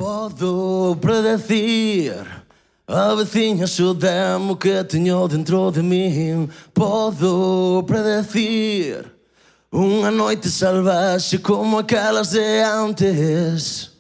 Podo predecir a veciña xodemo que teño dentro de min. Podo predecir unha noite salvaxe como aquelas de antes.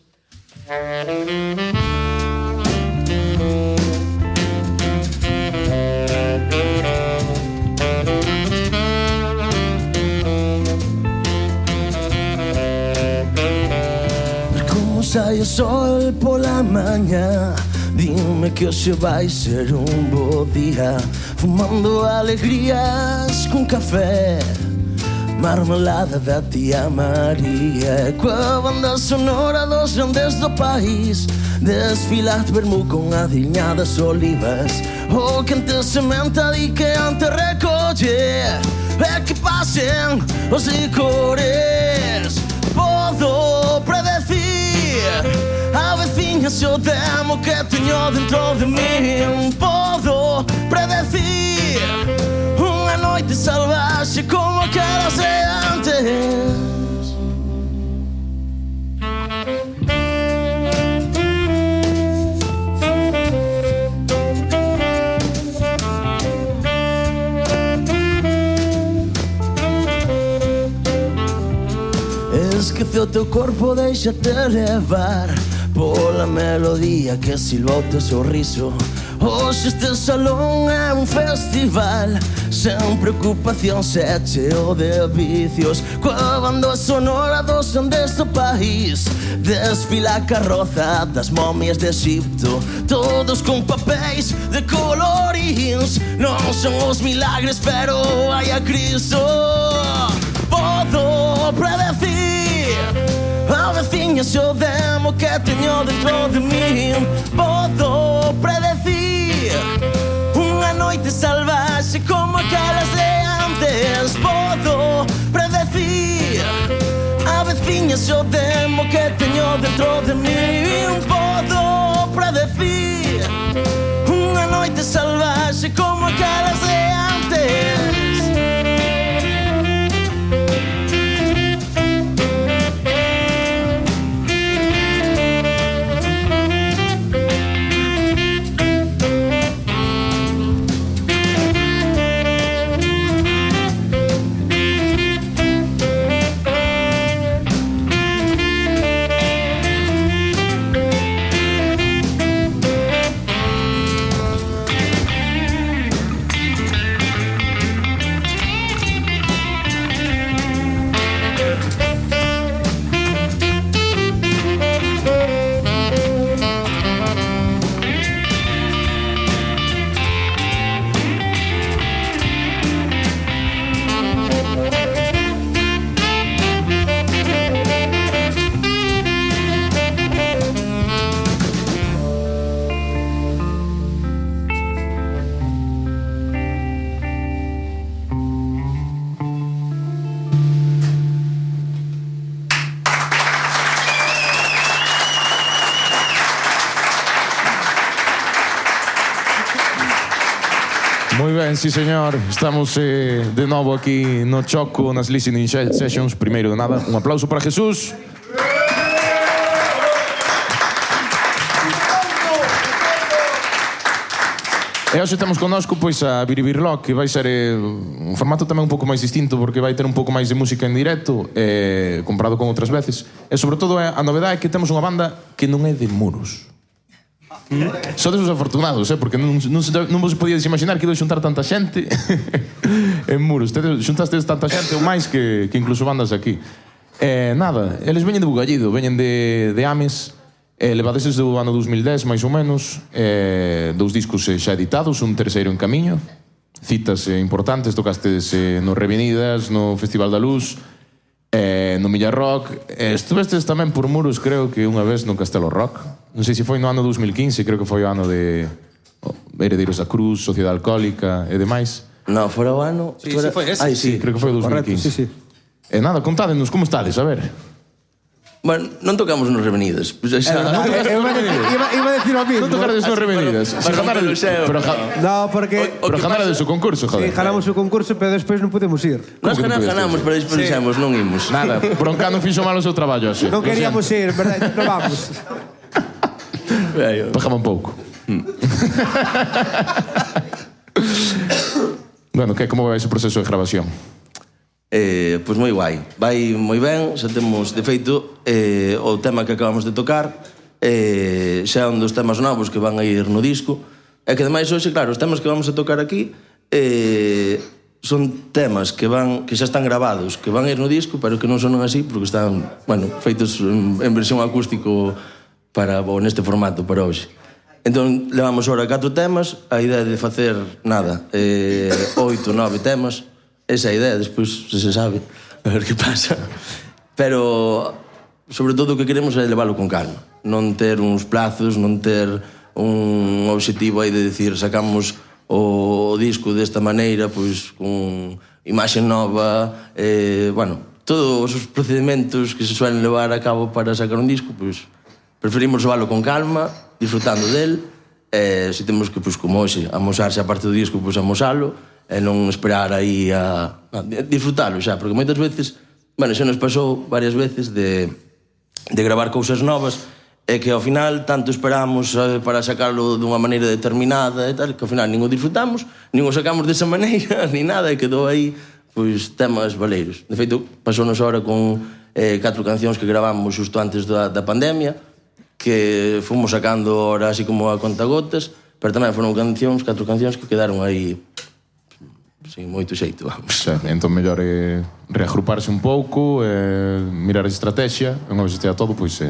Sai o sol pola mañá, dime que hoxe vai ser un bo día, fumando alegrías cun café, marmelada da tía María, coa banda sonora dos grandes do país, desfilar de vermú con adiñadas olivas, o quente sementa di que ante recolle, e que pasen os licores. Podo predecir a veciña xodemo que teño dentro de min. Podo predecir unha noite salvaxe como aquelas de antes. Esquece o teu corpo, déixate levar pola melodía que silba o teu sorriso. Hoxe este salón é un festival sen preocupacións e cheo de vicios, coa banda sonora dos grandes do país, desfila a carroza das momias de Egipto, todos con papéis de colorins. Non son os milagres, pero hai a Cristo. Podo predecir a veciña xodemo que teño dentro de min. Podo predecir unha noite salvaxe como aquelas de antes. Podo predecir a veciña xodemo que teño dentro de min. Podo predecir unha noite salvaxe como aquelas de antes. Moi ben, sí señor. Estamos de novo aquí no Choco, nas Listening Sessions. Primeiro de nada, un aplauso para Jesús. E hoxe temos connosco pois a Biribirlock, que vai ser un formato tamén un pouco máis distinto, porque vai ter un pouco máis de música en directo comparado con outras veces. E sobre todo a novedade é que temos unha banda que non é de Muros. Sodes os afortunados, porque non vos podíades imaginar que ido xuntar tanta xente en Muros. Xuntastes tanta xente ou máis que incluso bandas aquí. Nada, eles veñen de Bugallido, veñen de Ames, levadeses do ano 2010, máis ou menos, 2 discos xa editados, un terceiro en camiño, citas importantes, tocastes no Revenidas, no Festival da Luz, no Milla Rock. Estuvestes tamén por Muros, creo que unha vez no Castelo Rock. Non sei se foi no ano 2015, creo que foi o ano de Heredeiros da Cruz, Sociedade Alcohólica e demais. Non, fora o ano... Sí, foi ese. Ai, sí, creo que foi o 2015. Correcto, sí, sí. Nada, contádenos, como estades, a ver. Bueno, non tocamos nos Revenidas. Iba a decir o mismo. Non tocarades nos Revenidas. No, porque... Pero ganarades o concurso, joder. Sí, ganamos o concurso, pero despois non podemos ir. Nós ganamos, pero despois dixemos, non imos. Nada, Broncano fixo mal o seu traballo, xe. Non queríamos ir, verdade? Non vamos. Pajaba un pouco. Bueno, como vai ese proceso de grabación? Pois moi guai. Vai moi ben, xa temos, de feito, o tema que acabamos de tocar xa é un dos temas novos que van a ir no disco. E que, ademais, hoxe, claro, os temas que vamos a tocar aquí son temas que xa están grabados, que van a ir no disco, pero que non sonan así, porque están, bueno, feitos en versión acústico neste formato para hoxe. Entón, levamos ahora 4 temas, a idea de facer, 8, 9 temas. Esa é a idea, despois se sabe, a ver que pasa. Pero, sobre todo, o que queremos é leválo con calma. Non ter uns plazos, non ter un obxectivo aí de decir sacamos o disco desta maneira, pois, con imaxe nova, bueno, todos os procedimentos que se suelen levar a cabo para sacar un disco, pois, preferimos leválo con calma, disfrutando del, se temos que, pois, como hoxe, amosarse a parte do disco, pois, amosalo, e non esperar aí a disfrutalo xa, porque moitas veces, bueno, xa nos pasou varias veces de gravar cousas novas e que ao final tanto esperamos para sacarlo dunha maneira determinada e tal, que ao final nin o disfrutamos, nin o sacamos desa maneira, ni nada, e quedou aí, pois, temas valeiros. De feito, pasounos ahora con 4 cancións que gravamos xusto antes da pandemia, que fomos sacando ahora así como a contagotas, pero tamén foron 4 cancións que quedaron aí sin moito xeito, vamos. Entón, mellor reagruparse un pouco, mirar a estrategia, e unha vez estea todo, pois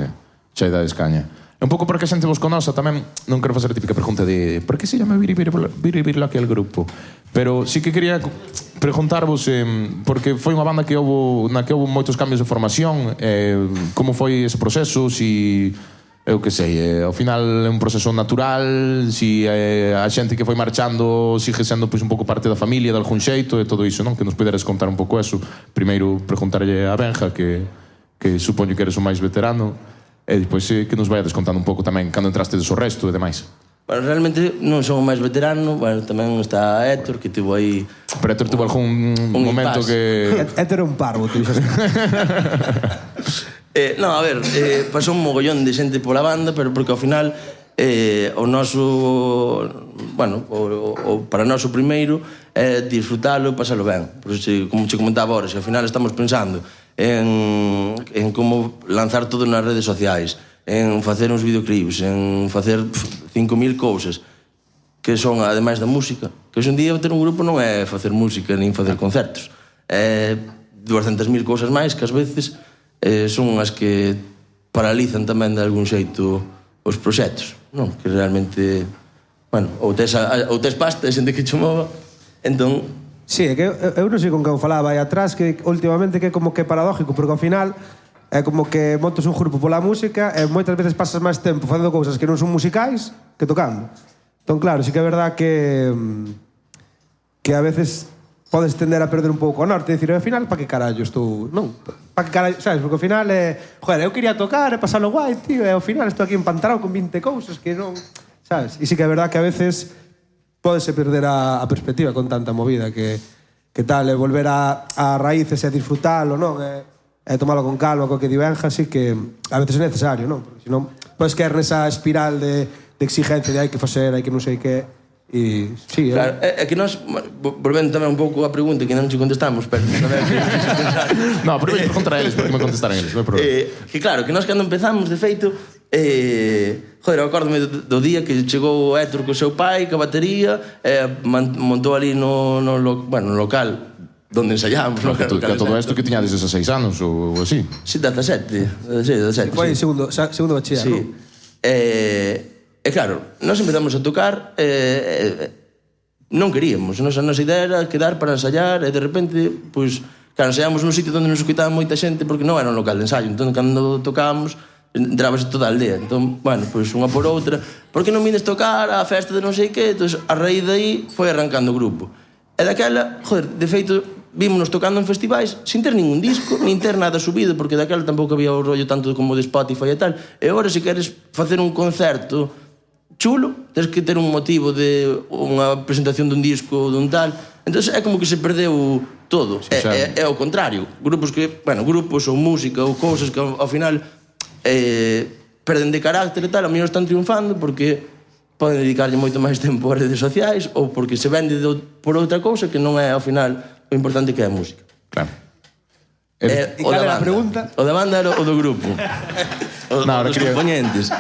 xa dá escaña. É un pouco porque a xente vos conosa tamén, non quero facer a típica pregunta de por que se llama Biribirloque el grupo? Pero sí que quería preguntarvos, porque foi unha banda na que houve moitos cambios de formación, como foi ese proceso, si... Eu que sei, ao final é un proceso natural, si a xente que foi marchando sigue sendo pois, un pouco parte da familia de algún xeito e todo iso, non? Que nos poderes contar un pouco eso. Primeiro preguntarlle a Benja, que supoño que eres o máis veterano, e depois que nos vai descontando un pouco tamén cando entraste o resto e demais. Bueno, realmente non son o máis veterano, bueno, tamén está Héctor, que tivo aí... Pero Héctor tuvo algún momento que... Héctor é un parvo, tú dixas. Non, a ver, pasou un mogollón de xente pola banda, pero porque ao final o noso, bueno, para nós o primeiro é disfrutalo e pasalo ben. Como che comentaba ahora, se ao final estamos pensando en como lanzar todo nas redes sociais, en facer uns videoclips, en facer 5.000 cousas que son, ademais da música, que hoxe en día ter un grupo non é facer música nin facer concertos, é 200.000 cousas máis que ás veces son as que paralizan tamén de algún xeito os proxectos, non? Que realmente, bueno, ou tes pasta, é xente que che mova, entón... Sí, é que eu non sei con que eu falaba aí atrás, que últimamente que é como que paradójico, porque ao final é como que montas un grupo pola música e moitas veces pasas máis tempo facendo cousas que non son musicais que tocando. Entón, claro, sí que é verdad que a veces podes tender a perder un pouco o norte e dicir, ao final, pa que carallo estou... Non, pa que carallo, sabes? Porque ao final joder, eu quería tocar e pasalo guai, tío, e ao final estou aquí empantanado con 20 cousas que non... Sabes? E sí que é verdad que a veces podese perder a perspectiva con tanta movida que tal, e volver a raíces e a disfrutalo, non? E tomarlo con calma, co que di Benja, sí que a veces é necesario, non? Porque senón podes caer nesa espiral de exigencia de hai que facer, hai que non sei que... E, sí, claro, é que nós, volvendo tamén un pouco a pregunta que non nos contestamos, pero tamén que pensar. No, primeiro preguntar a eles, porque me contestaran eles, non é problema. Que claro, que nós cando empezamos, de feito, joder, acórdome do día que chegou o Héctor co seu pai, ca batería, montou ali no local donde ensaiábamos. Que todo isto que tiña desde 16 anos ou así. Sí, 17. Foi segundo bachiller, sí. Non? E claro, nós empezamos a tocar non queríamos, a nosa idea era quedar para ensaiar e de repente, pois, claro, ensaiamos nun sitio onde nos escuitaba moita xente porque non era un local de ensaio, entón cando tocábamos entrábase toda a aldea, entón, bueno, pois unha por outra, por que non vines tocar a festa de non sei que, entón a raíz de aí foi arrancando o grupo. E daquela, joder, de feito, vímonos tocando en festivais sin ter ningún disco, nin ter nada subido, porque daquela tampouco había o rollo tanto como de Spotify e tal, e agora se queres facer un concerto chulo, tens que ter un motivo de unha presentación dun disco ou dun tal, entón é como que se perdeu todo. Sí, é o contrario, grupos ou música ou cousas que ao final perden de carácter e tal, a mellor están triunfando porque poden dedicarlle moito máis tempo ás redes sociais ou porque se vende por outra cousa que non é, ao final, o importante que é a música. Claro. E cal era a pregunta? O da banda era o do grupo. Os componentes.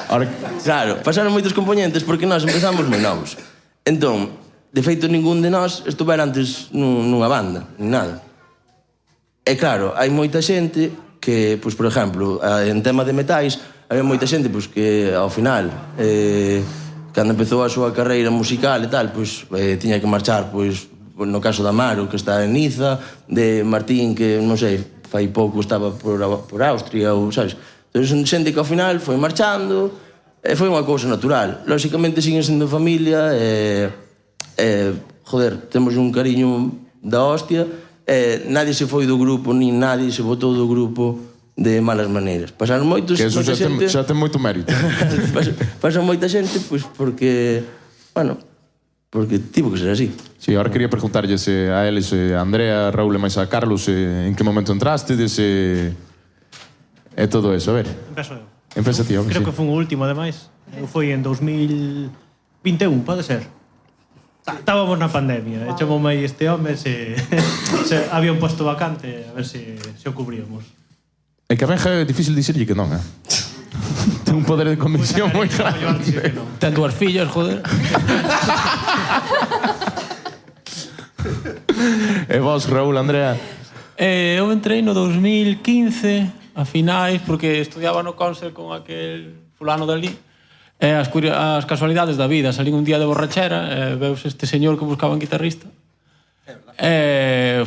Claro, pasaron moitos componentes porque nós empezamos moi novos. Entón, de feito, ningún de nós estuvera antes nunha banda, ni nada. E claro, hai moita xente que, pois, por exemplo, en tema de metais, había moita xente pois, que, ao final, cando empezou a súa carreira musical e tal, pois, tiña que marchar, pois, no caso da Maro, que está en Niza, de Martín, que, non sei, fai pouco estaba por Austria, ou, sabes? Entón, son xente que ao final foi marchando, e foi unha cousa natural. Lóxicamente, siguen sendo familia, joder, temos un cariño da hostia, nadie se foi do grupo, nin nadie se botou do grupo de malas maneiras. Pasaron moitos... Que eso xa ten moito mérito. Pasan moita xente, pois, porque, bueno, porque tivo que ser así. Sí, ahora quería preguntarlles a eles, a Andrea, a Raúl e máis a Carlos, en que momento entrastedes e todo eso, a ver. Empezo eu. Empeza ti, Creo que foi o último, ademais. Eu foi en 2021, pode ser? Estábamos na pandemia, e chamoume aí este home se había un posto vacante, a ver se o cubríamos. É que a Benja é difícil dicirlle que non, ten un poder de convicción moi grande. Ten dúas fillas, joder. E vos, Raúl, Andrea? Eu entrei no 2015, a finais, porque estudiaba no Consel con aquel fulano dali. As casualidades da vida. Salín un día de borrachera, veus este señor que buscaba un guitarrista.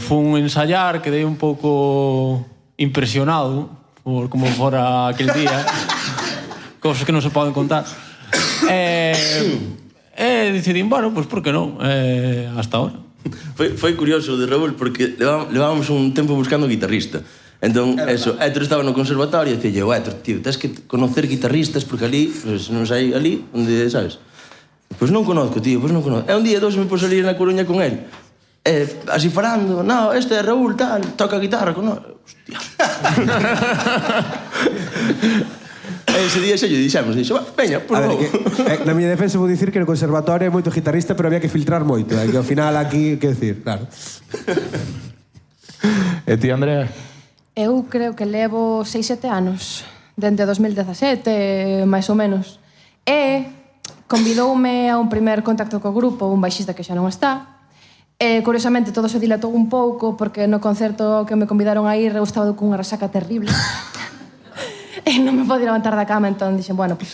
Fun ensayar, quedei un pouco impresionado por como fora aquel día. Cousas que non se poden contar. Decidín, bueno, pues por que non? Hasta ahora. Foi curioso o de Raúl porque levábamos un tempo buscando guitarrista. Entón, eso, Héctor estaba no conservatorio e dicía, Héctor, tío, tens que conocer guitarristas porque ali, pues, non sei, ali, onde, sabes? Pois non conozco, tío, pois non conozco. E un día dos me pôs salir na Coruña con él. Así farando, no, este é Raúl, tal, toca guitarra con nós. Hostia. Ese día xa lle dixemos, veña, por novo. Na miña defensa vou dicir que no conservatorio é moito guitarrista, pero había que filtrar moito, que ao final aquí, que decir, claro. E ti, Andrea? Eu creo que levo 6-7 anos, dende 2017, máis ou menos. E convidoume a un primer contacto co grupo, un baixista que xa non está. E, curiosamente, todo se dilatou un pouco, porque no concerto que me convidaron a ir eu estaba cunha resaca terrible. E non me podía levantar da cama, entón dixen, bueno, pois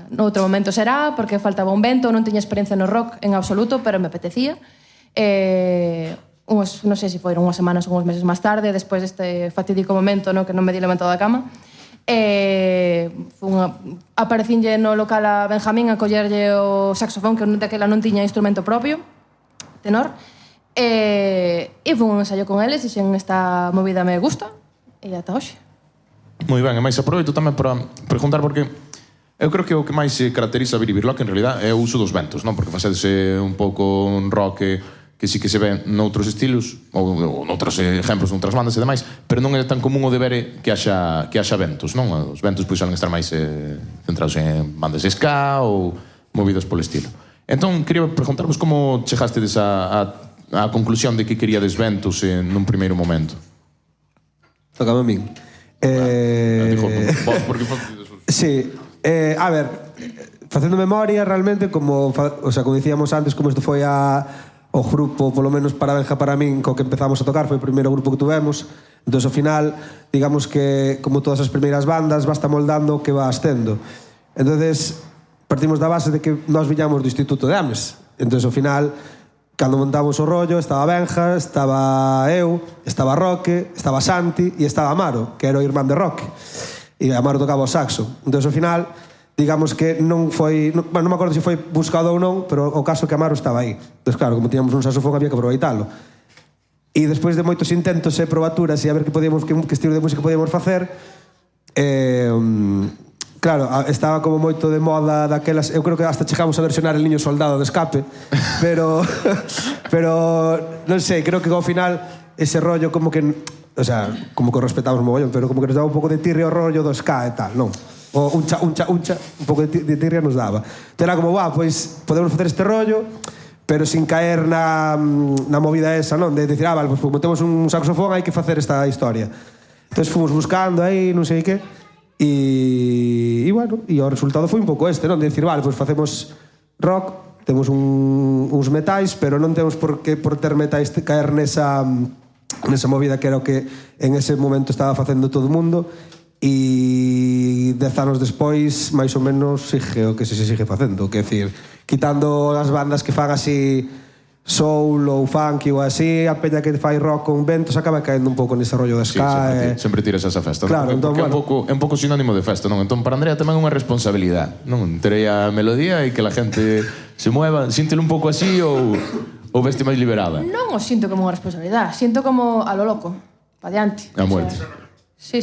noutro momento será, porque faltaba un vento, non tiña experiencia no rock en absoluto, pero me apetecía. Non sei se foron unhas semanas ou uns meses máis tarde, despois deste fatídico momento, no, que non me di levantado da cama, aparecinlle no local a Benjamín a collerlle o saxofón, que daquela non tiña instrumento propio, tenor, e foi un ensayo con eles, e xen esta movida me gusta, e ata hoxe. Moi ben, e máis aproveito tamén para preguntar porque eu creo que o que máis se caracteriza a Biribirlock en realidad é o uso dos ventos, non? Porque facedese un pouco un rock que sí que se ve noutros estilos ou noutros exemplos, noutras bandas e demais, pero non é tan común o de ver que haxa ventos, non? Os ventos pois saben estar máis centrados en bandas de ska ou movidos polo estilo. Entón, quería preguntarvos como chegastedes á conclusión de que queríades ventos nun primeiro momento. Tocame a min. Dijo, vos, porque sí, a ver, facendo memoria realmente, como dicíamos antes, como isto foi o grupo, polo menos para Benja, para min, co que empezamos a tocar, foi o primeiro grupo que tuvemos. Entón, ao final, digamos que, como todas as primeiras bandas, basta moldando o que vas tendo. Entón, partimos da base de que nós viñamos do Instituto de Ames. Entón, ao final, cando montamos o rollo, estaba Benja, estaba eu, estaba Roque, estaba Santi e estaba Amaro, que era o irmán de Roque. E Amaro tocaba o saxo. Entón, ao final, digamos que non foi... non me acordo se foi buscado ou non, pero o caso que Amaro estaba aí. Entón, claro, como tiñamos un saxofón, había que aproveitalo. E despois de moitos intentos e probaturas e a ver que estilo de música podíamos facer, claro, estaba como moito de moda daquelas... Eu creo que hasta chegamos a versionar El Niño Soldado de Escape, pero non sei, creo que ao final ese rollo como que... O sea, como que o respetamos mogollón, pero como que nos daba un pouco de tirre ao rollo do ska e tal, non? O uncha, un pouco de tirria nos daba. Entón era como, pois podemos facer este rollo, pero sin caer na movida esa, non? De dicir, vale, pois como temos un saxofón hai que facer esta historia. Entón fomos buscando aí, non sei que, e bueno, e o resultado foi un pouco este, non? De dicir, vale, pois facemos rock, temos uns metais, pero non temos por ter metais caer nesa movida que era o que en ese momento estaba facendo todo o mundo, e 10 anos despois máis ou menos sigue o que se sigue facendo, que é dicir, quitando as bandas que fan así soul ou funky ou así, a peña que fai rock con ventos acaba caendo un pouco nese rollo de ska. Sempre tiras esa festa, claro, non? Porque é un pouco sinónimo de festa, non? Entón para Andrea tamén é unha responsabilidade, non? Terei a melodía e que la gente se mueva, síntelo un pouco así ou veste máis liberada? Non o sinto como unha responsabilidade, sinto como a lo loco, pa diante. A muerte. Sí.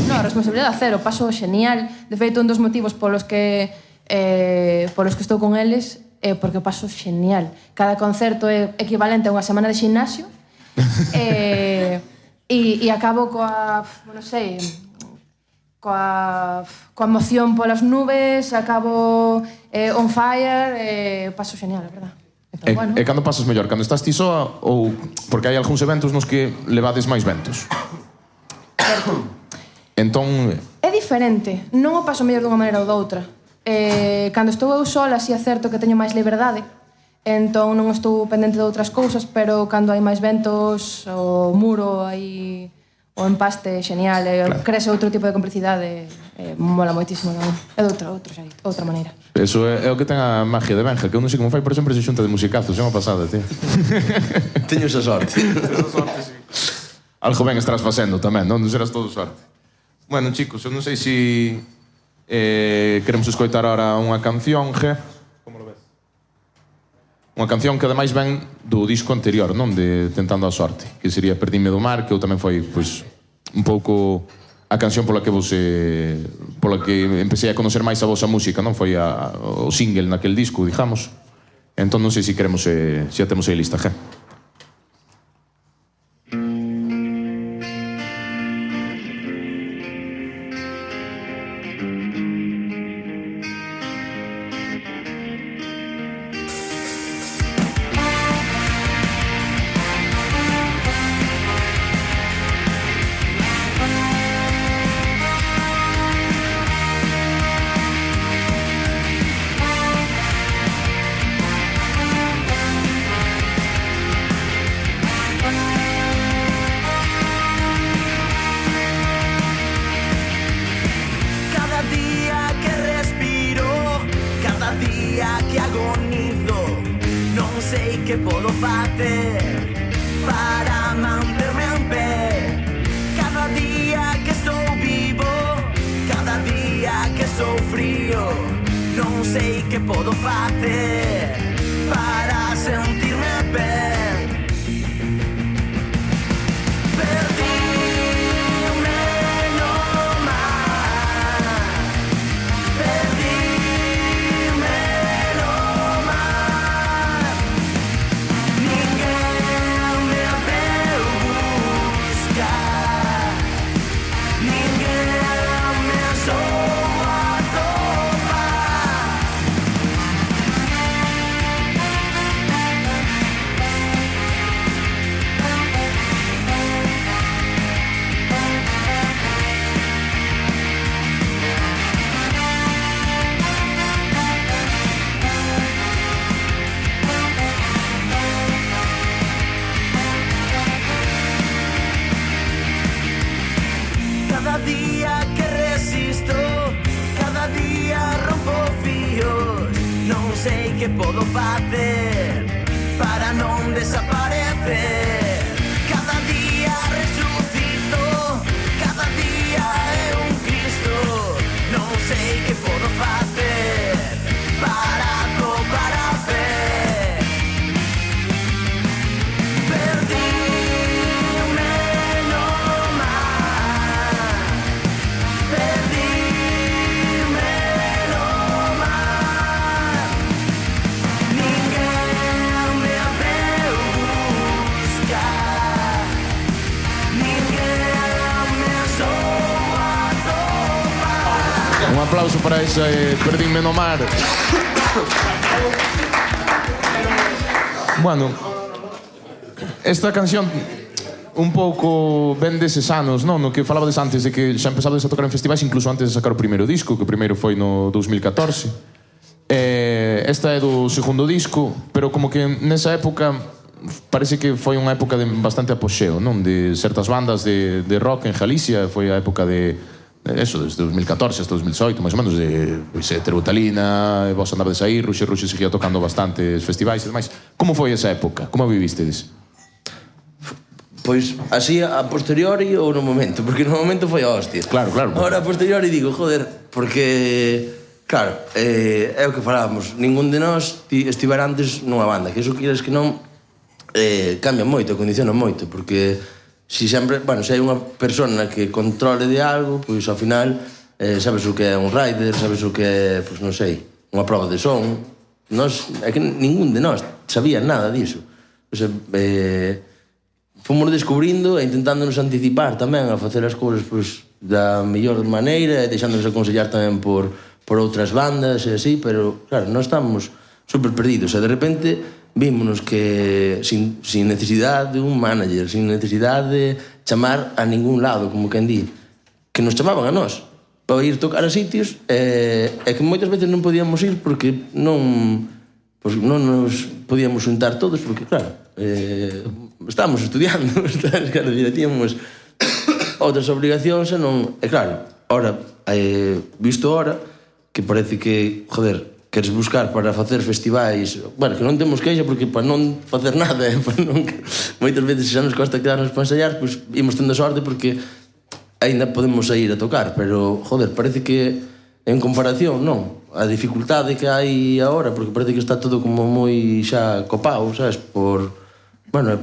No, a responsabilidade cero, paso genial. De feito, un dos motivos polos que estou con eles é porque paso genial. Cada concerto é equivalente a unha semana de gimnasio e acabo non sei, coa emoción polas nubes, acabo on fire, paso genial, a verdad. Entón, bueno. E cando pasas mellor? Cando estás ti soa ou porque hai algúns eventos nos que levades máis ventos? Entón... É diferente, non o paso mellor dunha maneira ou doutra. Cando estou eu sola, así é certo que teño máis liberdade, entón non estou pendente de outras cousas, pero cando hai máis ventos, o muro, hai o empaste genial, claro. Crese outro tipo de complicidade, mola moitísimo, non? É de outra maneira. Eso é o que ten a magia de Benja, que eu non sei como fai, pero sempre se xunta de musicazos, é unha pasada, tío. Teño esa sorte. Sí. Algo ben estás facendo tamén, non serás todo sorte. Bueno, chicos, eu non sei se queremos escoitar ahora unha canción, como lo ves? Unha canción que ademais ven do disco anterior, non? De Tentando a Sorte, que sería Perdime do Mar, que eu tamén foi, pois, un pouco a canción pola que empecé a conocer máis a vosa música, non? Foi o single naquel disco, digamos. Entón non sei se queremos, se a temos aí lista, que podo facer para manterme en pé. Cada día que estou vivo, cada día que sou frío, non sei que podo facer para sentirme ben. Cada día que resisto, cada día rompo fíos. Non sei que podo facer para non desaparecer. Cada día resucito, cada día é un Cristo. Non sei que podo facer para tocar a fe. Perdíme no mar. aplauso para esa Perdínme no mar. Bueno, esta canción un pouco ven deses anos, non? No que falabades antes de que xa empezabades a tocar en festivais incluso antes de sacar o primeiro disco, que o primeiro foi no 2014. Esta é do segundo disco, pero como que nesa época parece que foi unha época de bastante apoxeo, non? De certas bandas de rock en Galicia, foi a época de eso, desde 2014 hasta 2018, máis ou menos, de Terutalina, Vos andabades aí, Ruxe seguía tocando bastantes festivais e demais. Como foi esa época? Como a vivistedes? Pois así a posteriori ou no momento, porque no momento foi a hostia. Claro. Ahora a posteriori digo, joder, porque claro, é o que falábamos, ningún de nós estivera antes nunha banda, que iso queres que non cambia moito, condiciona moito, porque se sempre, bueno, se hai unha persona que controle de algo, pois ao final sabes o que é un rider, sabes o que é, pois non sei, unha prova de son. Nós, é que ningún de nós sabía nada diso. O sea, fomos descubrindo e intentándonos anticipar tamén a facer as cousas pois, da mellor maneira e deixándonos aconsellar tamén por outras bandas e así, pero claro, nós estamos super perdidos e de repente vímonos que sin necesidade de un manager, sin necesidade de chamar a ningún lado, como quen di, que nos chamaban a nós para ir tocar a sitios e que moitas veces non podíamos ir porque non nos podíamos juntar todos porque claro, estábamos estudiando, claro, tíamos outras obligacións e non... E claro, ahora, visto ahora, que parece que, joder, queres buscar para facer festivais... Bueno, que non temos queixa porque para non facer nada, para non... Moitas veces xa nos costa quedarnos para ensayar, pois imos tendo sorte porque aínda podemos ir a tocar, pero, joder, parece que en comparación, non, a dificultade que hai agora, porque parece que está todo como moi xa copado, sabes, bueno,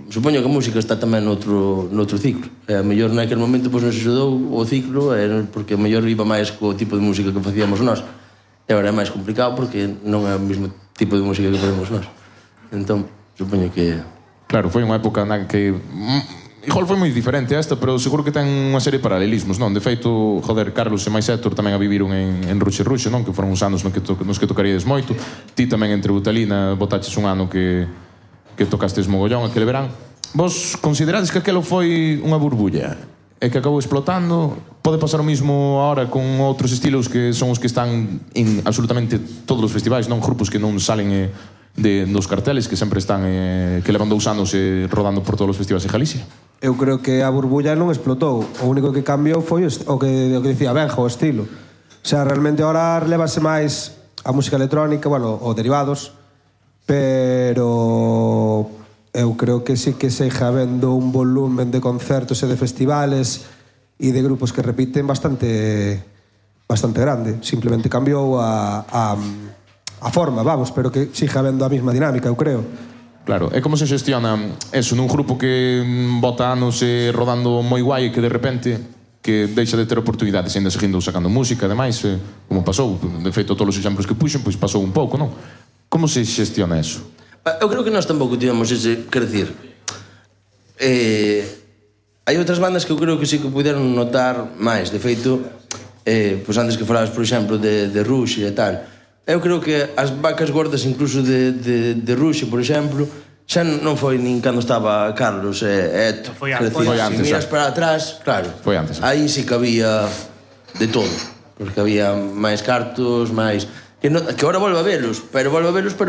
supoño que a música está tamén noutro ciclo. A mellor naquele momento pois nos axudou o ciclo, porque a mellor iba máis co tipo de música que facíamos nós. E agora é máis complicado porque non é o mesmo tipo de música que facemos nós. Entón, supoño que... Claro, foi unha época na que... Igual foi moi diferente esta, pero seguro que ten unha serie de paralelismos, non? De feito, joder, Carlos e máis Héctor tamén a viviron en Ruxe, non? Que foron uns anos nos que tocaríades moito. Ti tamén en Terutalina botaches un ano que tocastes mogollón aquele verán. Vos considerades que aquelo foi unha burbulla e que acabou explotando? Pode pasar o mismo ahora con outros estilos que son os que están en absolutamente todos os festivais, non? Grupos que non salen dos carteles, que sempre están que levan 2 anos rodando por todos os festivais de Galicia. Eu creo que a burbulla non explotou. O único que cambiou foi o que dicía Benja, o estilo. O sea, realmente ahora relevase máis a música electrónica, bueno, o derivados, pero eu creo que sí que segue habendo un volumen de concertos e de festivales e de grupos que repiten bastante grande. Simplemente cambiou a forma, vamos, pero que sigue habendo a mesma dinámica, eu creo. Claro, é como se xestiona eso nun grupo que bota anos rodando moi guai e que de repente que deixa de ter oportunidades ainda seguindo sacando música, ademais, como pasou, de feito todos os exemplos que puxen, pois pasou un pouco, non? Como se xestiona eso? Eu creo que nós tampouco tivemos ese, quer decir, hai outras bandas que eu creo que sí que puderon notar máis, de feito, pois antes que falabas, por exemplo, de Ruxe e tal. Eu creo que as vacas gordas incluso de Ruxe, por exemplo, xa non foi nin cando estaba Carlos e Héctor. Foi antes. Se miras para atrás, claro, foi antes. Aí sí que había de todo, porque había máis cartos, máis... Que ahora volve a velos, pero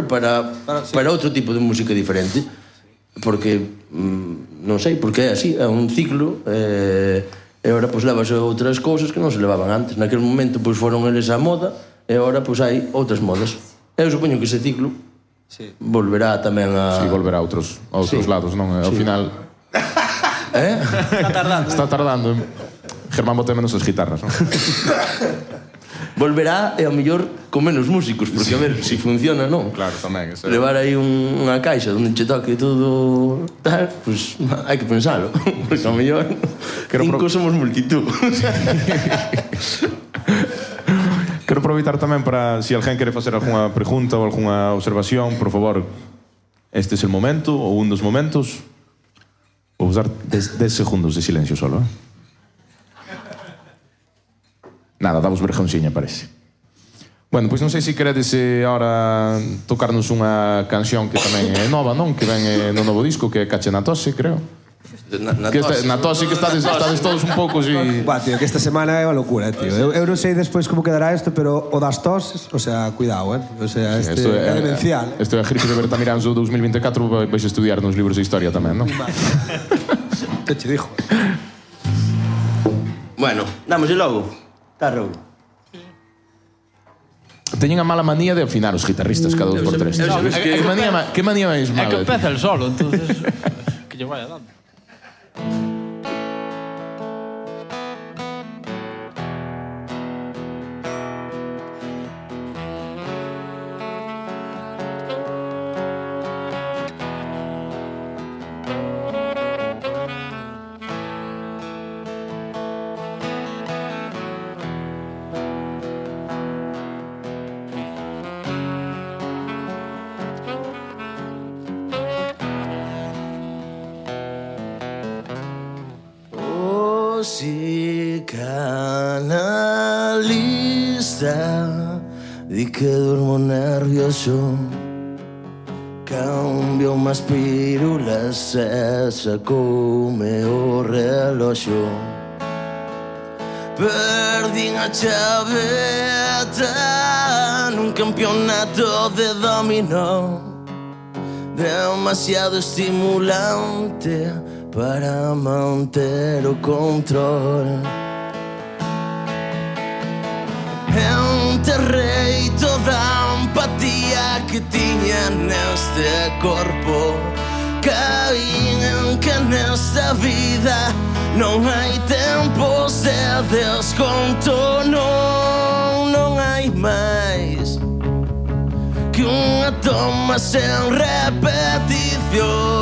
para outro tipo de música diferente, porque non sei, porque é así, é un ciclo, e agora pois levas outras cousas que non se levaban antes. Naquele momento pois foron eles a moda, e agora pois hai outras modas. Eu supoño que ese ciclo volverá tamén a... Sí, volverá a outros lados, non? Ao final... Está tardando. Germán bote menos as guitarras, non? Volverá e ao mellor con menos músicos, porque a ver, se funciona, non? Claro, tamén. Levar aí unha caixa onde che toque todo tal, pois hai que pensalo, porque ao mellor 5 somos multitud. Quero aproveitar tamén para, se alguén quere facer algunha pregunta ou algunha observación, por favor, este é o momento, ou un dos momentos. Vou usar 10 segundos de silencio solo, Nada, davos vergonxiña, parece. Bueno, pois non sei se queredes ahora tocarnos unha canción que tamén é nova, non? Que ven no novo disco, que é Cache na Tose, creo. Na Tose que estades todos un pouco así... Buah, tío, que esta semana é unha locura, tío. Eu non sei despois como quedará isto, pero o das toses, o sea, cuidado, O sea, este é demencial. Isto é a gripe de Berta Miranzo 2024, vais estudiar nos libros de historia tamén, non? Te che dixo. Bueno, dámoslle logo. Está, Raúl. Teñen a mala manía de afinar os guitarristas cada 2 por 3. Que manía máis mala? É que empeza el solo, entonces que lle vaya dando. Psicanalista, di que duermo nervioso. Cambio más pílulas e sacoume o reloxo. Perdín a chaveta nun campeonato de dominó. Demasiado estimulante para manter o control. Enterrei toda a empatía que tiña neste corpo. Caín en que nesta vida non hai tempos de desconto. Non hai máis que unha toma sen repetición.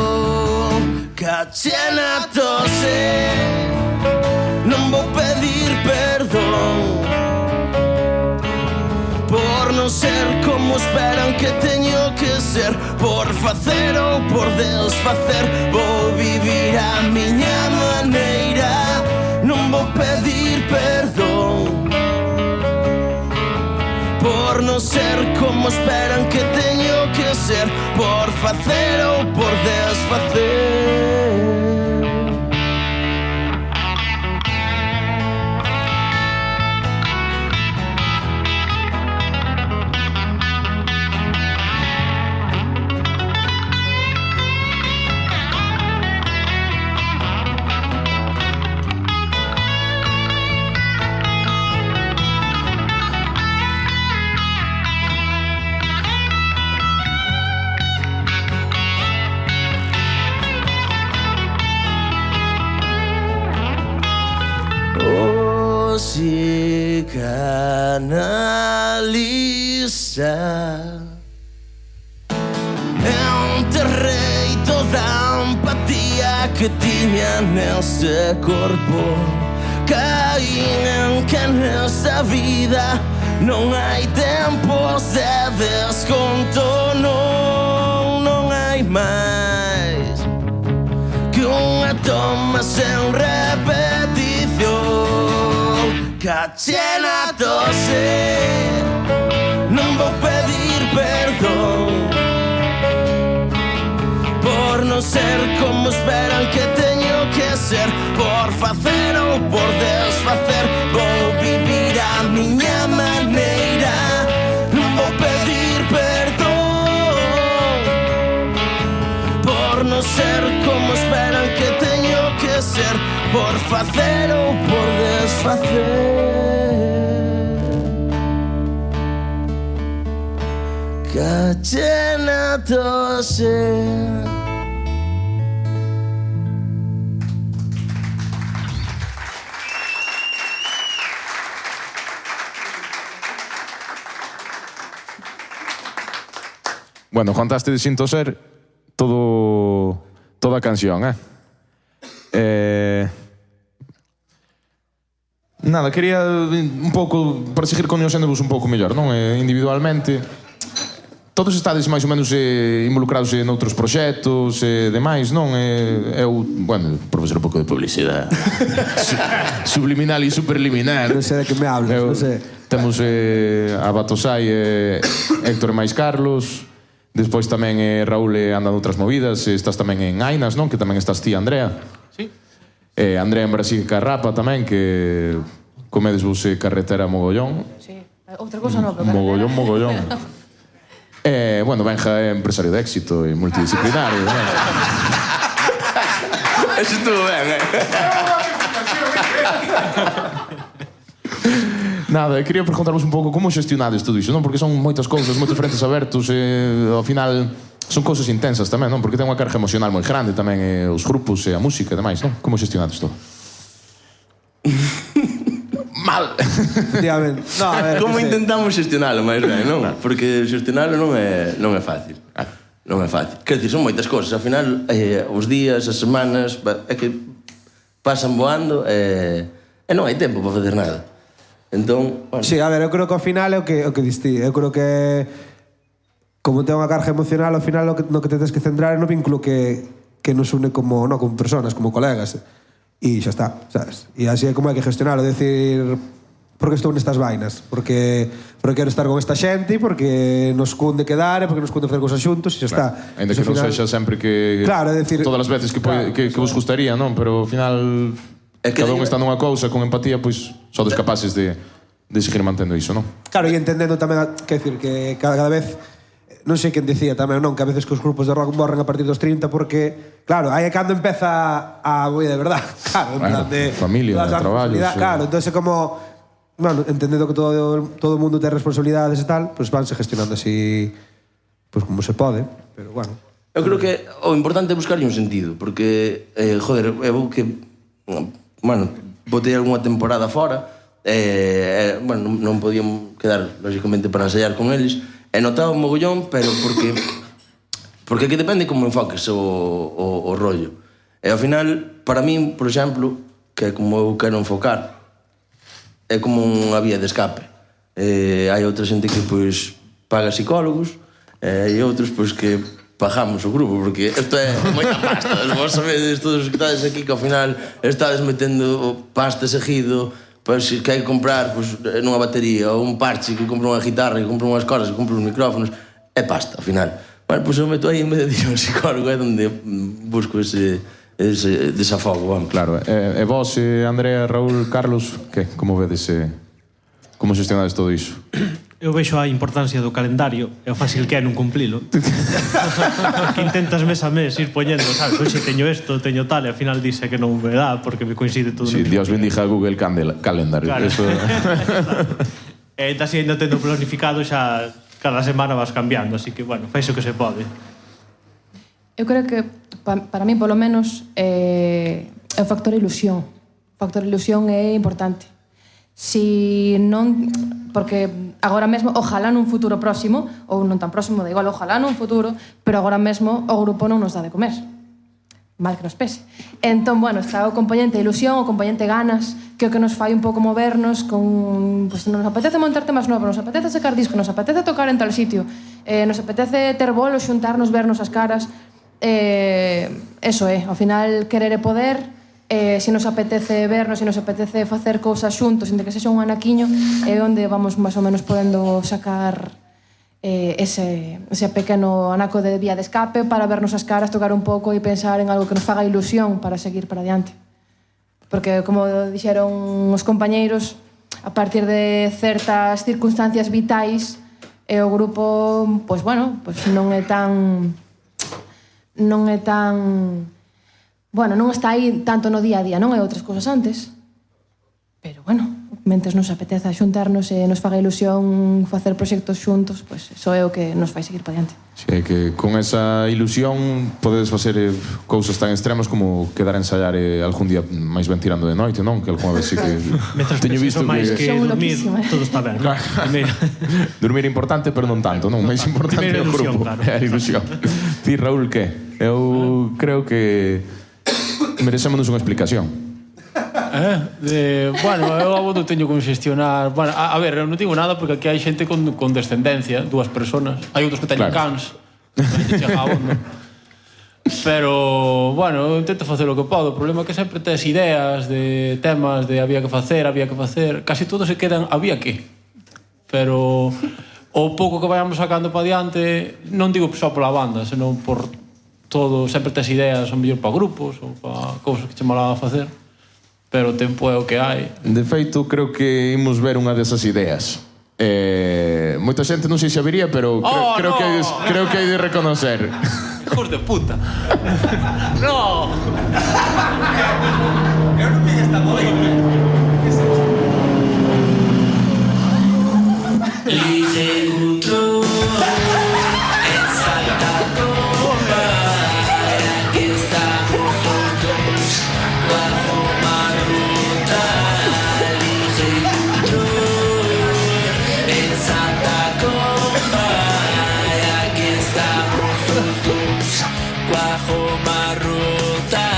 Cache na tose, non vou pedir perdón por non ser como esperan que teño que ser, por facer ou por desfacer. Vou vivir a miña maneira, non vou pedir perdón por non ser como esperan que teño que ser, por facer ou por desfacer. Psicanalista, enterrei toda a empatía que tiña neste corpo. Caín en que nesta vida non hai tempos de desconto. Non hai máis que unha toma sen repetición. Cache na tose, non vou pedir perdón por non ser como esperan que teño que ser, por facer ou por desfacer. Vou vivir a miña maneira, non vou pedir perdón por non ser como esperan que teño que ser, por facer ou por desfacer. Cache na tose. Bueno, contaste de Sin Toser toda a canción, Nada, quería un pouco, para seguir coñecéndovos un pouco mellor, non? Individualmente, todos estades máis ou menos involucrados noutros proxectos e demais, non? Eu, bueno, profesor un pouco de publicidade subliminal e superliminar. Non sei de que me hablas, non sei. Temos a Batosai e Héctor e máis Carlos. Despois tamén Raúl anda noutras movidas. Estás tamén en Ainas, non? Que tamén estás ti, Andrea. Sí. Andrea en Brasil Carrapa tamén, que comedes vos carretera mogollón. Sí. Outra cousa non, pero Mogollón. Bueno, Benja é empresario de éxito e multidisciplinario. Eso estuvo ben, Nada, quería preguntarvos un pouco como xestionades todo iso, non? Porque son moitas cousas, moitos frentes abertos e ao final son cousas intensas tamén, non? Porque ten unha carga emocional moi grande tamén os grupos e a música e demais, non? Como xestionades todo? Mal. Efectivamente. No, a ver, Como que sei. intentamos xestionalo máis ben, non? Porque xestionalo non é fácil. Non é fácil. Quer dizer, son moitas cousas. Ao final, os días, as semanas, é que pasan voando e non hai tempo para facer nada. Entón, bueno. Sí, a ver, eu creo que ao final é o que distí. Eu creo que como ten unha carga emocional, ao final no que te tens que centrar é no vínculo que nos une como personas, como colegas. E xa está, sabes? E así é como hai que gestionarlo, decir, por que estou nestas vainas? Porque quero estar con esta xente, porque nos cunde quedar, porque nos cunde facer cousas xuntos, e xa está. Ainda que non sexa sempre que... Claro, é decir... Todas as veces que vos gustaría, non? Pero ao final... Cada un está nunha cousa con empatía, pois sodes capaces de seguir mantendo iso, non? Claro, e entendendo tamén, quer decir, que cada vez, non sei quen dicía tamén, non, que a veces que os grupos de rock morren a partir dos 30 porque, claro, aí é cando empeza a boia de verdad, claro, en plan de... Familia, de traballo... Claro, entón é como, bueno, entendendo que todo o mundo ten responsabilidades e tal, pois vanse gestionando así, pois como se pode, pero bueno. Eu creo que o importante é buscarlle un sentido, porque, joder, eu que... Bueno, botei algunha temporada fora, bueno, non podíamos quedar, lógicamente, para ensaiar con eles, e notaba un mogollón, pero porque que depende como enfoques o rollo. E ao final, para min, por exemplo, que é como eu quero enfocar, é como unha vía de escape. Hai outra xente que, pois, paga psicólogos, e outros, pois, que pagamos o grupo, porque isto é moita pasta. Vos sabedes, todos os que estades aquí, que ao final estades metendo pasta seguido, pois que hai que comprar nunha batería, ou un parche, que compra unha guitarra, que compra unhas cosas, que compra uns micrófonos, é pasta, ao final. Bueno, pois eu meto aí en vez de ir ao psicólogo, é onde busco ese desafogo, vamos. Claro, e vos, Andrea, Raúl, Carlos, que? Como vedes, como xestionades todo iso? Eu vexo a importancia do calendario e o fácil que é non cumplilo. Que intentas mes a mes ir poñendo, sabes, hoxe teño isto, teño tal, e ao final dice que non me dá porque me coincide todo. Sí, Dios bendiga a Google Calendar. Claro. Eso... E así ainda tendo planificado xa cada semana vas cambiando, así que, bueno, fai o que se pode. Eu creo que, para mí, polo menos, é o factor ilusión. O factor ilusión é importante. Si non... Porque agora mesmo, ojalá nun futuro próximo, ou non tan próximo, da igual, ojalá nun futuro, pero agora mesmo o grupo non nos dá de comer. Mal que nos pese. Entón, bueno, está o componente ilusión, o componente ganas, que é o que nos fai un pouco movernos con... Pues, nos apetece montar temas novos, nos apetece sacar disco, nos apetece tocar en tal sitio, nos apetece ter bolos, xuntarnos, vernos as caras. Eso é, ao final, querer e poder... se nos apetece vernos, se nos apetece facer cousas xuntos, entre que sexa un anaquiño, é onde vamos máis ou menos podendo sacar ese pequeno anaco de vía de escape para vernos as caras, tocar un pouco e pensar en algo que nos faga ilusión para seguir para adiante. Porque, como dixeron os compañeiros, a partir de certas circunstancias vitais, o grupo, pois, bueno, pois non é tan... Bueno, non está aí tanto no día a día, non hai outras cousas antes. Pero, bueno, mentes nos apeteza xuntarnos e nos faga ilusión facer proxectos xuntos, pois iso é o que nos fai seguir para diante. Sí, é que con esa ilusión podedes facer cousas tan extremas como quedar a ensaiar algún día máis ben tirando de noite, non? Que algunha vez sí que teño visto máis que dormir, todo está ben. Claro. Dormir é importante, pero non tanto, non? Máis importante é o grupo. Claro. É a ilusión. Ti, Raúl, que? Eu creo que merecémonos unha explicación. Bueno, eu abondo teño que xestionar. Bueno, a ver, eu non digo nada porque aquí hai xente con descendencia, 2 personas. Hai outros que teñen cans. Chega abondo. Pero, bueno, eu intento facer o que podo. O problema é que sempre tes ideas de temas de había que facer. Casi todos se quedan había que. Pero o pouco que vayamos sacando para diante, non digo só pola banda, senón por todo, sempre tes ideas, son mellor para grupos ou para cousas que che malaba a facer. Pero o tempo é o que hai. De feito, creo que imos ver unha desas ideas. Moita xente non sei se habería, pero creo que hai de reconocer. Hijos de puta. No. Eu non vi esta movida. Libre control en Santa Comba. Aquí estamos los dos bajo Maruta. Libre control en Santa Comba. Aquí estamos los dos bajo Maruta.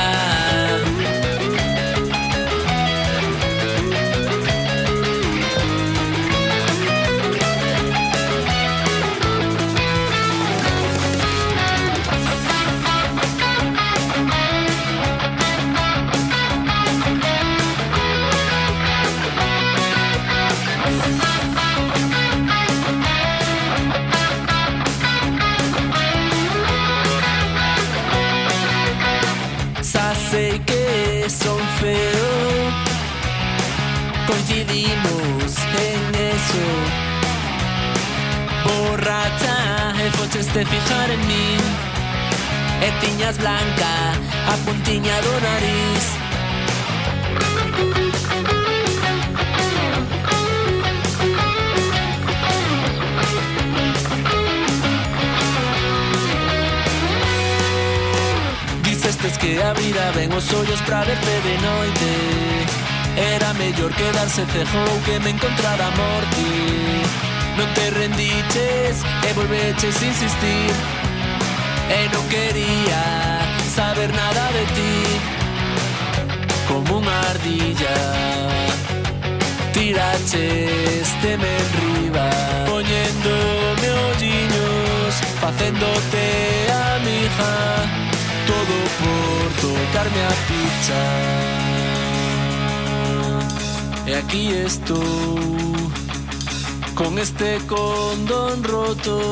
Sei que son feo, coincidimos en eso. Borracha e foches de fijar en min, e tiñas blanca a puntiña do nariz. Dicestes que abrirá ben os ollos pra verte de noite. Era mellor quedarse cejo ou que me encontrara a morte. Non te rendiches e volveches insistir, e non quería saber nada de ti. Como unha ardilla tiraches de me enriba, poñéndome olliños, facéndote a mija. Todo por tocarme a pizza. E aquí estou, con este condón roto,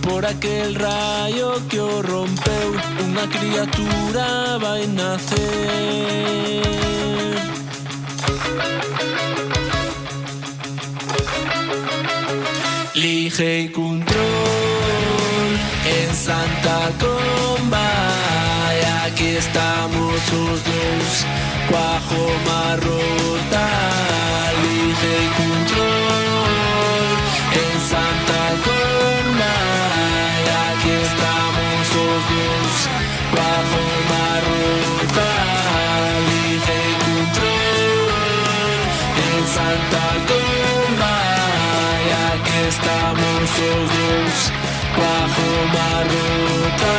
por aquel rayo que o rompeu. Unha criatura vai nacer. Lige control en Santa Comba. Aquí estamos os dous coa marrota. Libre control en Santa Comba. Aquí estamos os dous coa marrota. Libre control en Santa Comba. Aquí estamos os dous coa marrota.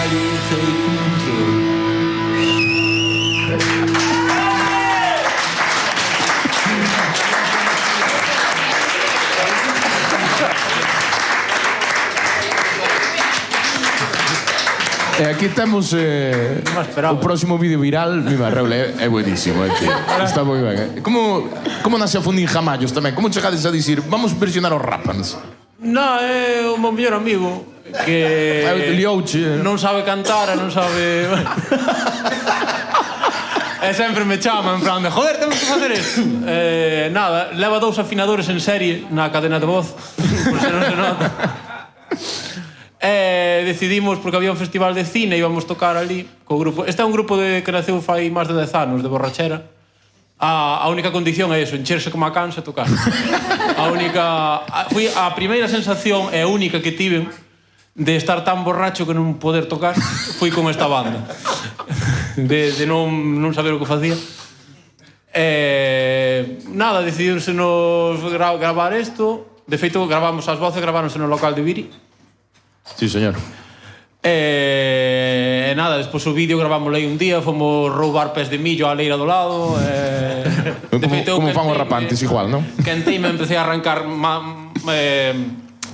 Libre control. E aquí temos o próximo vídeo viral. Mima, Raúl, é buenísimo, tío. Está moi ben. Como nace a Fundín Jamallos tamén? Como chegades a dicir, vamos versionar os Rapans? Non, é o meu mellor amigo que non sabe cantar, non sabe... E sempre me chama en plan de joder, temos que facer isto. Nada, leva 2 afinadores en serie na cadena de voz, por se non se nota. Decidimos, porque había un festival de cine, íbamos tocar ali co grupo. Este é un grupo que naceu fai máis de 10 anos, de borrachera. A única condición é eso, encherse como a cansa e tocar. A primeira sensación e a única que tiven de estar tan borracho que non poder tocar foi con esta banda. De non saber o que facía. Nada, decidíronsenos gravar isto. De feito, gravamos as voces, graváronse no local de Viri. Sí, señor. E nada, despois o vídeo gravámoslo aí un día, fomos roubar pés de millo á leira do lado. Como fan os rapantes igual, non? Quenteime, empecé a arrancar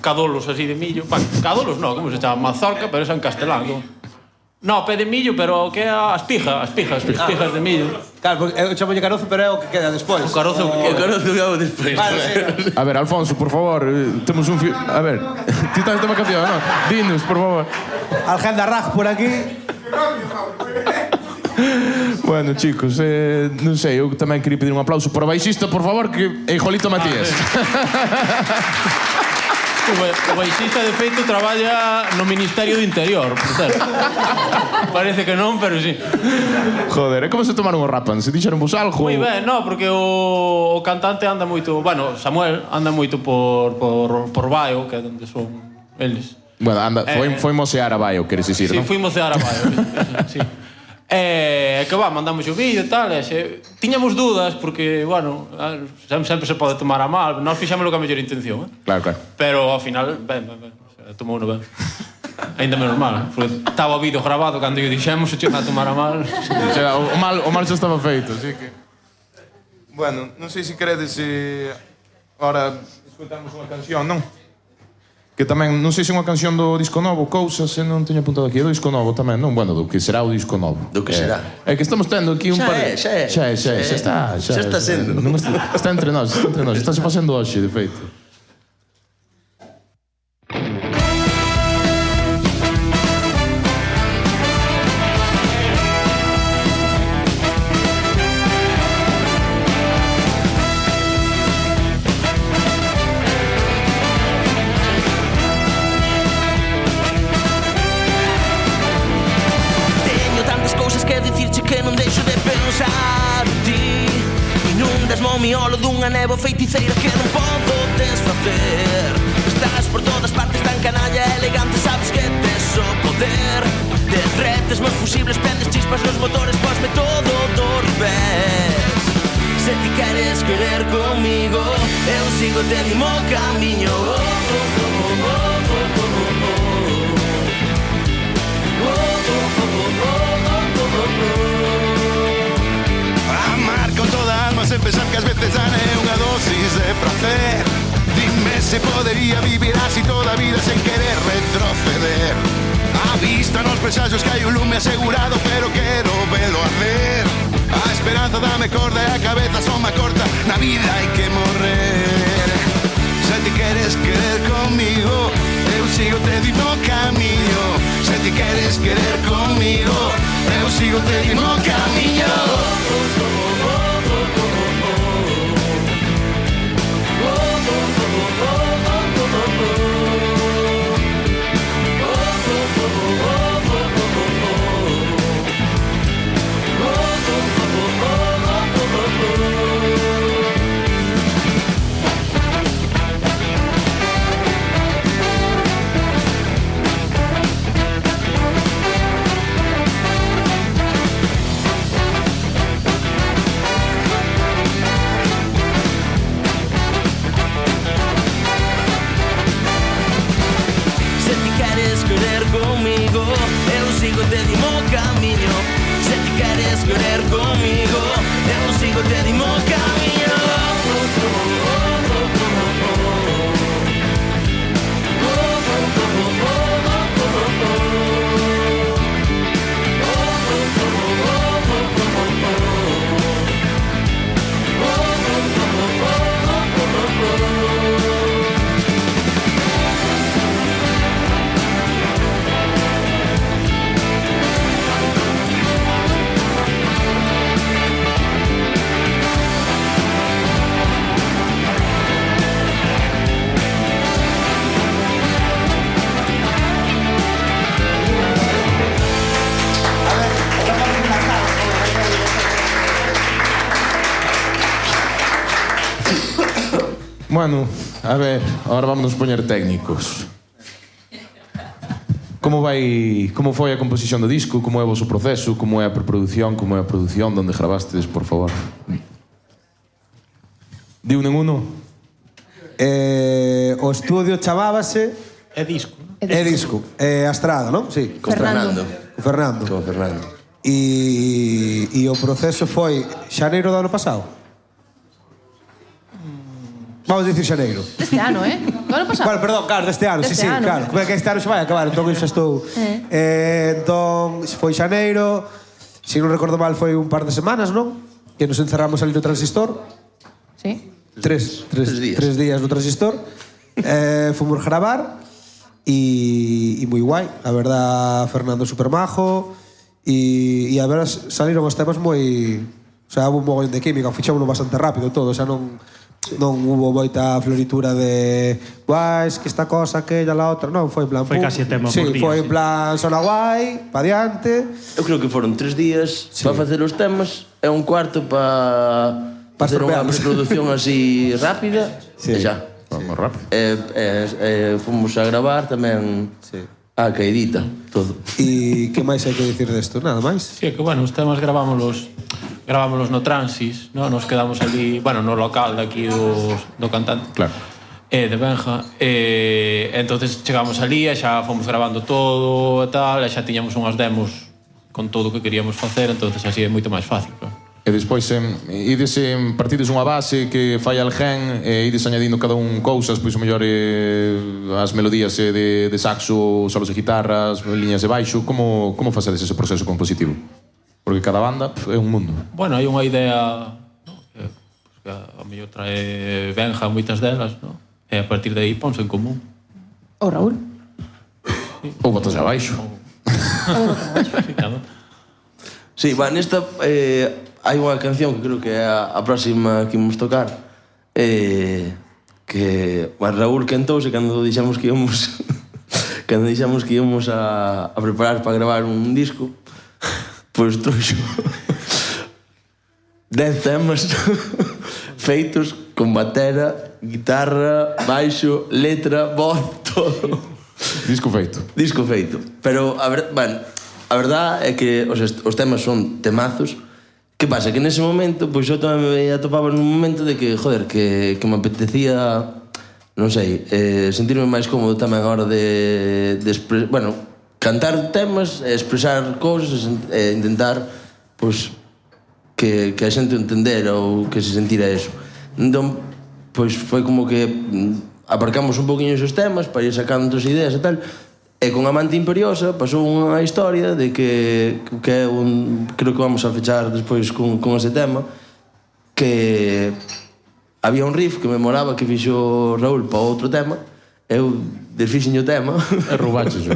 cadolos así de millo. Cadolos non, como se chama? Mazorca, pero esa en castelán. No, pé de millo, pero que é as pijas de millo. Claro, porque eu chamolle carozo, pero é o que queda despois. O carozo quedaba despois. Vale, sí. A ver, Alfonso, por favor, temos un... A ver, ti estás tema canción, non? Dinos, por favor. Algenda Raj por aquí. Bueno, chicos, non sei, eu tamén quería pedir un aplauso para o baixista, por favor, que é Jolito Matías. O baixista, de feito, traballa no Ministerio do Interior, por certo. Parece que non, pero sí. Joder, como se tomaron os Rapans? Se dixeron vos algo? Moi ben, no, porque o cantante anda moito... Bueno, Samuel anda moito por Baio, que é onde son eles. Bueno, anda, foi mocear a Baio, queres dicir, sí, non? Sí, foi mocear a Baio, sí. Que va, mandamos o vídeo e tal, tiñamos dúdas, porque, bueno, sempre se pode tomar a mal, nós fixámoslo con a mellor intención, Claro. pero ao final, ben, tomou uno ben. Ainda menos mal, porque estaba o vídeo grabado cando eu dixemos, se chega a tomar a mal. O mal xa estaba feito, así que... Bueno, non sei se queredes... Ahora escutamos unha canción, non? Que tamén, non sei se é unha canción do disco novo, Cousas, non teño apuntado aquí, é do disco novo tamén, non? Bueno, do que será o disco novo. Do que será. É que estamos tendo aquí un par... Xa está sendo. Está entre nós, está se facendo hoxe, de feito. Miolo dunha néboa feiticeira que non podo desfacer. Estás por todas partes tan canalla elegante, sabes que tes o poder. Derretes meus fusibles, prendes chispas nos motores, posme todo do revés. Se ti queres querer comigo, eu sigo te dimo camiño. Amar con toda alma sen pensar que ás veces dan é unha dosis de placer. Dime se podería vivir así toda a vida sen querer retroceder. A vista nos presaxos que hai un lume asegurado, pero quero velo arder. A esperanza dame corda e a cabeza son má corta, na vida hai que morrer. Se ti queres querer comigo, eu sigo te dimo camiño. Se ti queres querer comigo, eu sigo te dimo camiño. Te dimo camiño. Se ti queres querer comigo, eu sigo te dimo camiño. Bueno, a ver, ahora vámonos poñer técnicos. Como foi a composición do disco? Como é o vosso proceso? Como é a preproducción? Como é a produción? Donde grabastes, por favor? Di un en uno. O estudio chamábase... É disco, non? É disco. A Estrada, non? Sí. Con Fernando. Con Fernando. Con Fernando. E o proceso foi xaneiro do ano pasado? Vamos dicir xaneiro. Deste ano, do ano pasado. Bueno, perdón, claro, deste ano, Deste ano. claro. Como é que este ano se vai acabar, entón eu xa estou... Entón, foi xaneiro, se non recordo mal foi un par de semanas, non? Que nos encerramos ali no Transistor. Sí. Tres días. días no Transistor. Fomos gravar e moi guai. A verdad, Fernando super majo e a verdad saliron os temas moi... O sea, houve un mogollón de química, fichámonos bastante rápido todo, xa non hubo moita floritura de guais, que esta cosa, aquella, la outra, non, foi en plan... Foi casi tema por día. Sí, foi en plan sona guai, pa diante. Eu creo que foron 3 días para facer os temas e un cuarto para facer unha estropearlos. preproducción así rápida e xa. Vamos rápido. Fomos a gravar tamén a caidita, todo. E que máis hai que dicir desto? Nada máis? Sí, que bueno, os temas gravámonos no Transis, ¿no? Nos quedamos ali, bueno, no local de aquí do cantante. Claro. De Benja. Entonces chegamos ali e xa fomos grabando todo e tal, e xa tiñamos unhas demos con todo o que queríamos facer, entonces así é moito máis fácil, claro. E despois ides partides unha base que fai alguén e ides añadindo cada un cousas, pois o mellor as melodías de saxo, solos de guitarras, liñas de baixo. Como facedes ese proceso compositivo? Porque cada banda é un mundo. Bueno, hai unha idea, ¿no? Que a mellor trae Benja moitas delas, ¿no? E a partir de aí ponse en común. O Raúl. Ou botas abaixo. Sí, claro. Sí, va, nesta hai unha canción que creo que é a próxima que imos tocar, que Raúl cantouse cando dixamos que íamos a preparar para gravar un disco, pois trouxo 10 temas feitos con batera, guitarra, baixo, letra, voz, todo. Disco feito. Disco feito. Pero a verdad é que os temas son temazos. Que pasa? Que nese momento, pois eu tamén me atopaba nun momento de que, joder, que me apetecía, non sei, sentirme máis cómodo tamén a hora de bueno, cantar temas, expresar cousas e intentar, pois, que a xente entendera ou que se sentira eso. Entón, pois foi como que aparcamos un poquinho esos temas para ir sacando outras ideas e tal. E con Amante Imperiosa pasou unha historia de que é un... Creo que vamos a fechar despois con ese tema, que había un riff que me molaba que fixo Raúl para outro tema, eu desfixen o tema. E roubaches yo.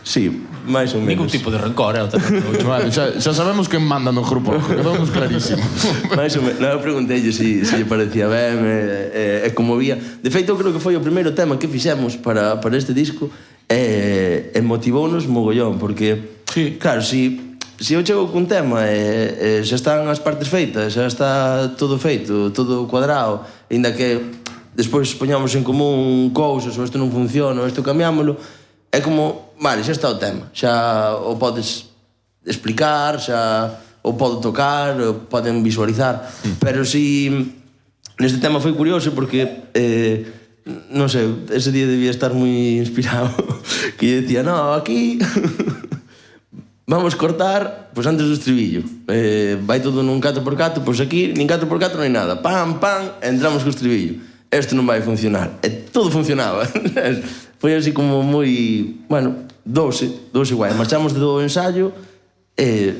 Sí, máis ou menos. Ningún tipo de rencor, Vale, xa sabemos quen manda no grupo, quedamos clarísimo. máis ou menos. Eu preguntei se lle parecía ben e como vía. De feito, eu creo que foi o primeiro tema que fixemos para este disco e motivounos mogollón, porque, sí, claro, se eu chego cun tema e xa están as partes feitas, xa está todo feito, todo cuadrado, ainda que despois poñamos en común cousas, ou isto non funciona, ou isto cambiámoslo, é como, vale, xa está o tema, xa o podes explicar, xa o podo tocar, o poden visualizar, pero si neste tema foi curioso porque non sei, ese día debía estar moi inspirado, que lle decía, no, aquí vamos cortar pois antes do estribillo, vai todo nun 4x4, pois aquí nin 4x4 nin nada, pam, pam, entramos co estribillo, isto non vai funcionar, e todo funcionaba. Foi así como moi, bueno, doce guai, marchamos do ensayo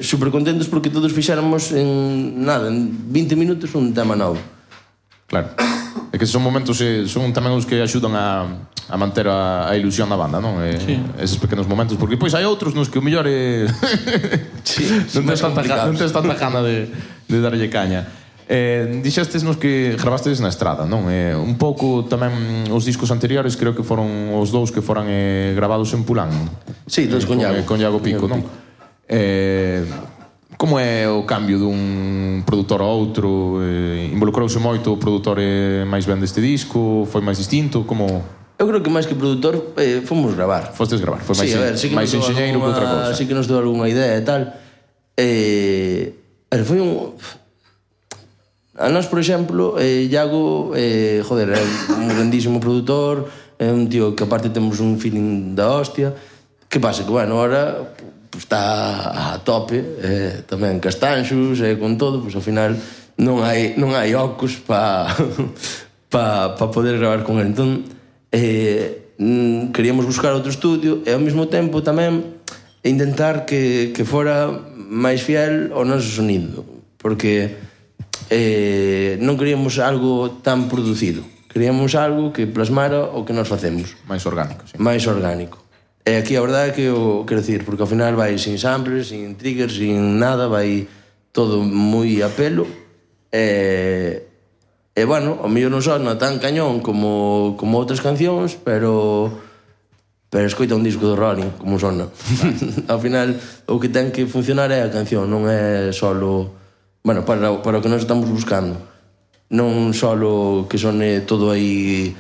super contentos porque todos fixéramos en nada, en 20 minutos un tema novo. Claro. É que son momentos, son tamén os que axudan a manter a ilusión da banda, non? Sí. Eses pequenos momentos, porque pois hai outros nos que o mellor Sí, non tes tanta gana de darlle caña. Dixestes nos que grabastes na estrada, non? Un pouco tamén os discos anteriores creo que foron os dous que foran gravados en Pulán. Sí, todos con Iago. Con Iago Pico, non? Como é o cambio dun produtor a outro? Involucrouse moito o produtor máis ben deste disco? Foi máis distinto? Como... Eu creo que máis que produtor fomos gravar. Fostes gravar? Foi máis, sí, a ver, sí máis enxeñeiro que outra cousa? Sí que nos deu algunha idea e tal. Foi un... A nós, por exemplo, Iago, joder, é un grandísimo produtor, é un tío que aparte temos un feeling da hostia. Que pasa? Que, bueno, ahora está a tope, tamén Castanxos, con todo, pois ao final non hai ocos para poder gravar con ele. Entón, queríamos buscar outro estudio e ao mesmo tempo tamén intentar que fora máis fiel ao noso sonido, porque non queríamos algo tan producido, queríamos algo que plasmara o que nós facemos. Máis orgánico, sí. Máis orgánico. E aquí a verdade é que o quero dicir, porque ao final vai sin samples, sin triggers, sin nada, vai todo moi a pelo. E bueno, ao mellor non sona tan cañón como outras cancións, pero escoita un disco do Rolling, como sona. Ao final, o que ten que funcionar é a canción, non é solo... Bueno, para o que nós estamos buscando. Non solo que sone todo aí...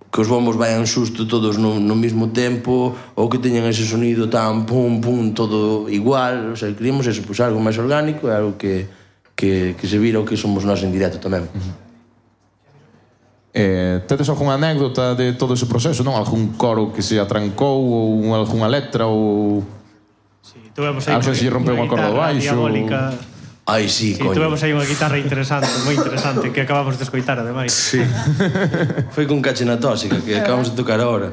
que os bombos vayan xusto todos no mesmo tempo, ou que teñan ese sonido tan pum, pum, todo igual. O sea, queríamos eso, pues algo máis orgánico, e algo que se vira o que somos nós en directo tamén. Tedes algunha anécdota de todo ese proceso, non? Algún coro que se atrancou ou algunha letra ou... Sí, tuvemos aí se rompeu unha corda baixo. Ai, sí, coño. Tuvemos aí unha guitarra interesante, moi interesante, que acabamos de escoitar, ademais. Sí. Foi con Cachena Tóxica, que acabamos de tocar agora.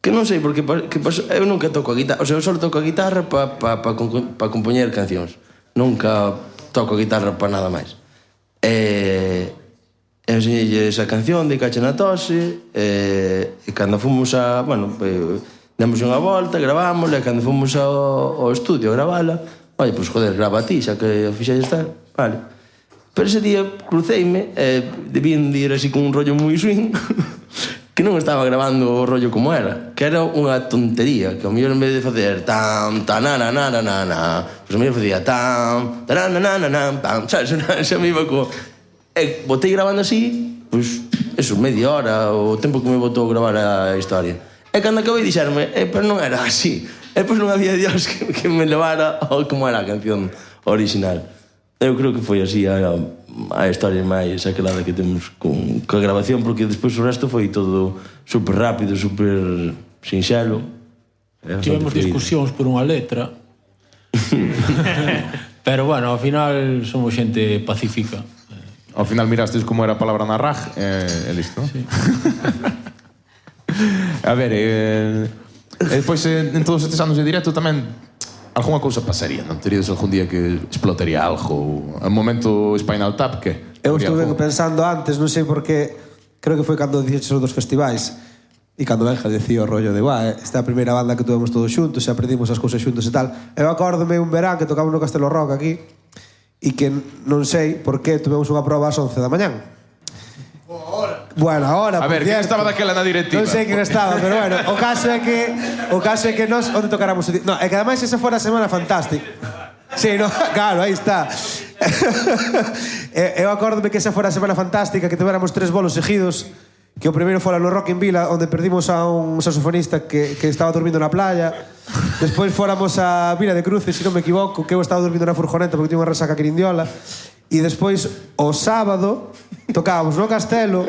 Que non sei, porque eu nunca toco a guitarra. O sea, eu só toco a guitarra para compoñer cancións. Nunca toco a guitarra para nada máis. Enseñei esa canción de Cachena Tóxica, e cando fomos a... Bueno, demos unha volta, gravámosla, e cando fomos ao estudio a gravala, oye, pois joder, grava a ti, xa que a fixa está, vale. Pero ese día cruceime, debían de ir así con un rollo moi swing, que non estaba grabando o rollo como era, que era unha tontería, que ao mellor en vez de facer tam, tananananana, pois ao mellor facía tam, tananananana, pam, sabes, xa me iba co... E botei grabando así, pois, eso, media hora, o tempo que me botou gravar a historia. E cando acabei dixerme, pero non era así. E pois non había Dios que me levara ao como era a canción original. Eu creo que foi así a historia máis aquelada que temos coa grabación, porque despois o resto foi todo super rápido, super sinxelo. Tivemos discusións por unha letra. Pero bueno, ao final somos xente pacífica. Ao final mirastes como era a palabra na raj e listo. Sí. A ver, e depois en todos estes anos de directo tamén algunha cousa pasaría, non teríades algún día que explotaría algo, un momento Spinal Tap, que? Eu estuve pensando antes, non sei por que, creo que foi cando dixeches os dos festivais, e cando Benja decía o rollo de esta é a primeira banda que tuvemos todos xuntos, e aprendimos as cousas xuntos e tal. Eu acórdome un verán que tocamos no Castelo Rock aquí, e que non sei por que tuvemos unha proba ás 11 da mañán. Bueno, ahora, a ver, quen estaba daquela na directiva? Non sei quen estaba, pero bueno, o caso é que nós onde tocáramos... No, é que ademais esa fora a semana fantástica. Sí, no, claro, aí está. Eu acórdome que esa fora a semana fantástica, que tuviéramos 3 bolos seguidos, que o primeiro fora no Rock in Vila, onde perdimos a un saxofonista que estaba dormindo na playa. Despois fóramos a Vila de Cruces, se non me equivoco, que eu estaba dormindo na furgoneta porque tiña unha resaca quirindiola. E despois, o sábado, tocábamos no Castelo.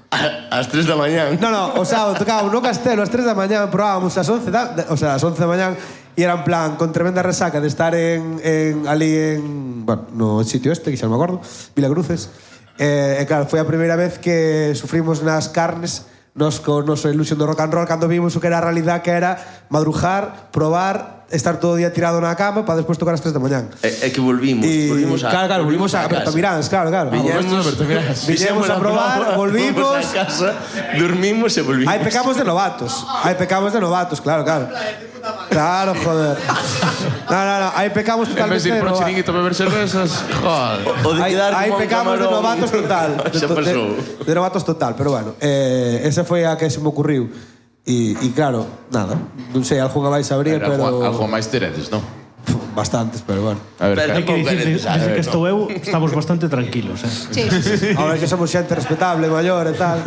Ás 3 da mañán. No, o sábado tocábamos no Castelo ás 3 da mañán, probábamos ás 11 ás 11 da mañán, e era en plan, con tremenda resaca de estar ali en... Bueno, no sitio este, que xa non me acordo, Vila Cruces. E claro, foi a primeira vez que sufrimos nas carnes nos con noso ilusión do rock and roll, cando vimos o que era a realidad, que era madrugar, probar, estar todo o día tirado na cama para despois tocar ás 3 da mañán. É que volvimos a... Claro, volvimos a Bertamiráns, claro. Viñemos a probar, volvimos... a casa, dormimos e volvimos. Hai pecamos de novatos, claro. Claro, joder. No, aí pecamos totalmente de novatos. En vez de ir pro chiringuito a beber cervezas, joder. O de quedar aí como un pecamos camarón. de novatos total. Xa pasou. De novatos total, pero bueno, esa foi a que se me ocurriu. E claro, nada, non sei, algunha máis sabría, pero... Algo máis teredes, non? Bastantes, pero bueno. A ver, Hai que dicir que estou eu, estamos bastante tranquilos, Sí. Ahora que somos xente respetable, maior e tal.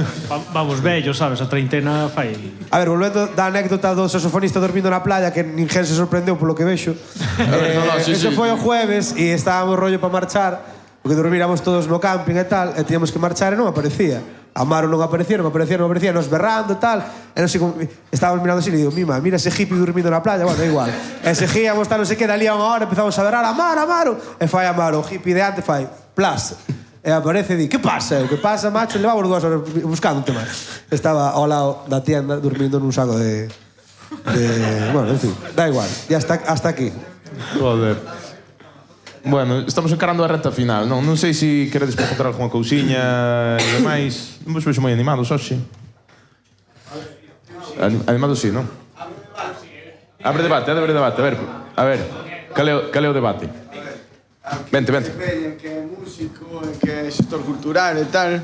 Vamos vellos, sabes, a treintena fai... A ver, volvendo da anécdota do saxofonista dormindo na playa, que ninguén se sorprendeu polo que vexo. Eso foi o jueves e estábamos rollo para marchar, porque dormíramos todos no camping e tal, e teníamos que marchar e non aparecía. Amaro non aparecieron, nos berrando e tal. E non sei como... Estábamos mirando así e digo, mira ese hippie dormindo na playa, bueno, igual. E seguíamos, tal, non sei que, dali a unha hora empezamos a berrar, Amaro. E fai Amaro, o hippie de antes, fai, plas. E aparece e di, que pasa? Que pasa, macho? Levamos 2 horas buscando un tema. Estaba ao lado da tienda dormindo nun saco de... Bueno, en fin, da igual. E hasta aquí. Joder. Bueno, estamos encarando a reta final, non? Non sei se queredes preguntar alguna cousiña e demais. Non vos vexo moi animados, hoxe. Animados sí, non? Abre debate. A ver, cal é o debate? Vente. Que é músico, que é xestor cultural e tal.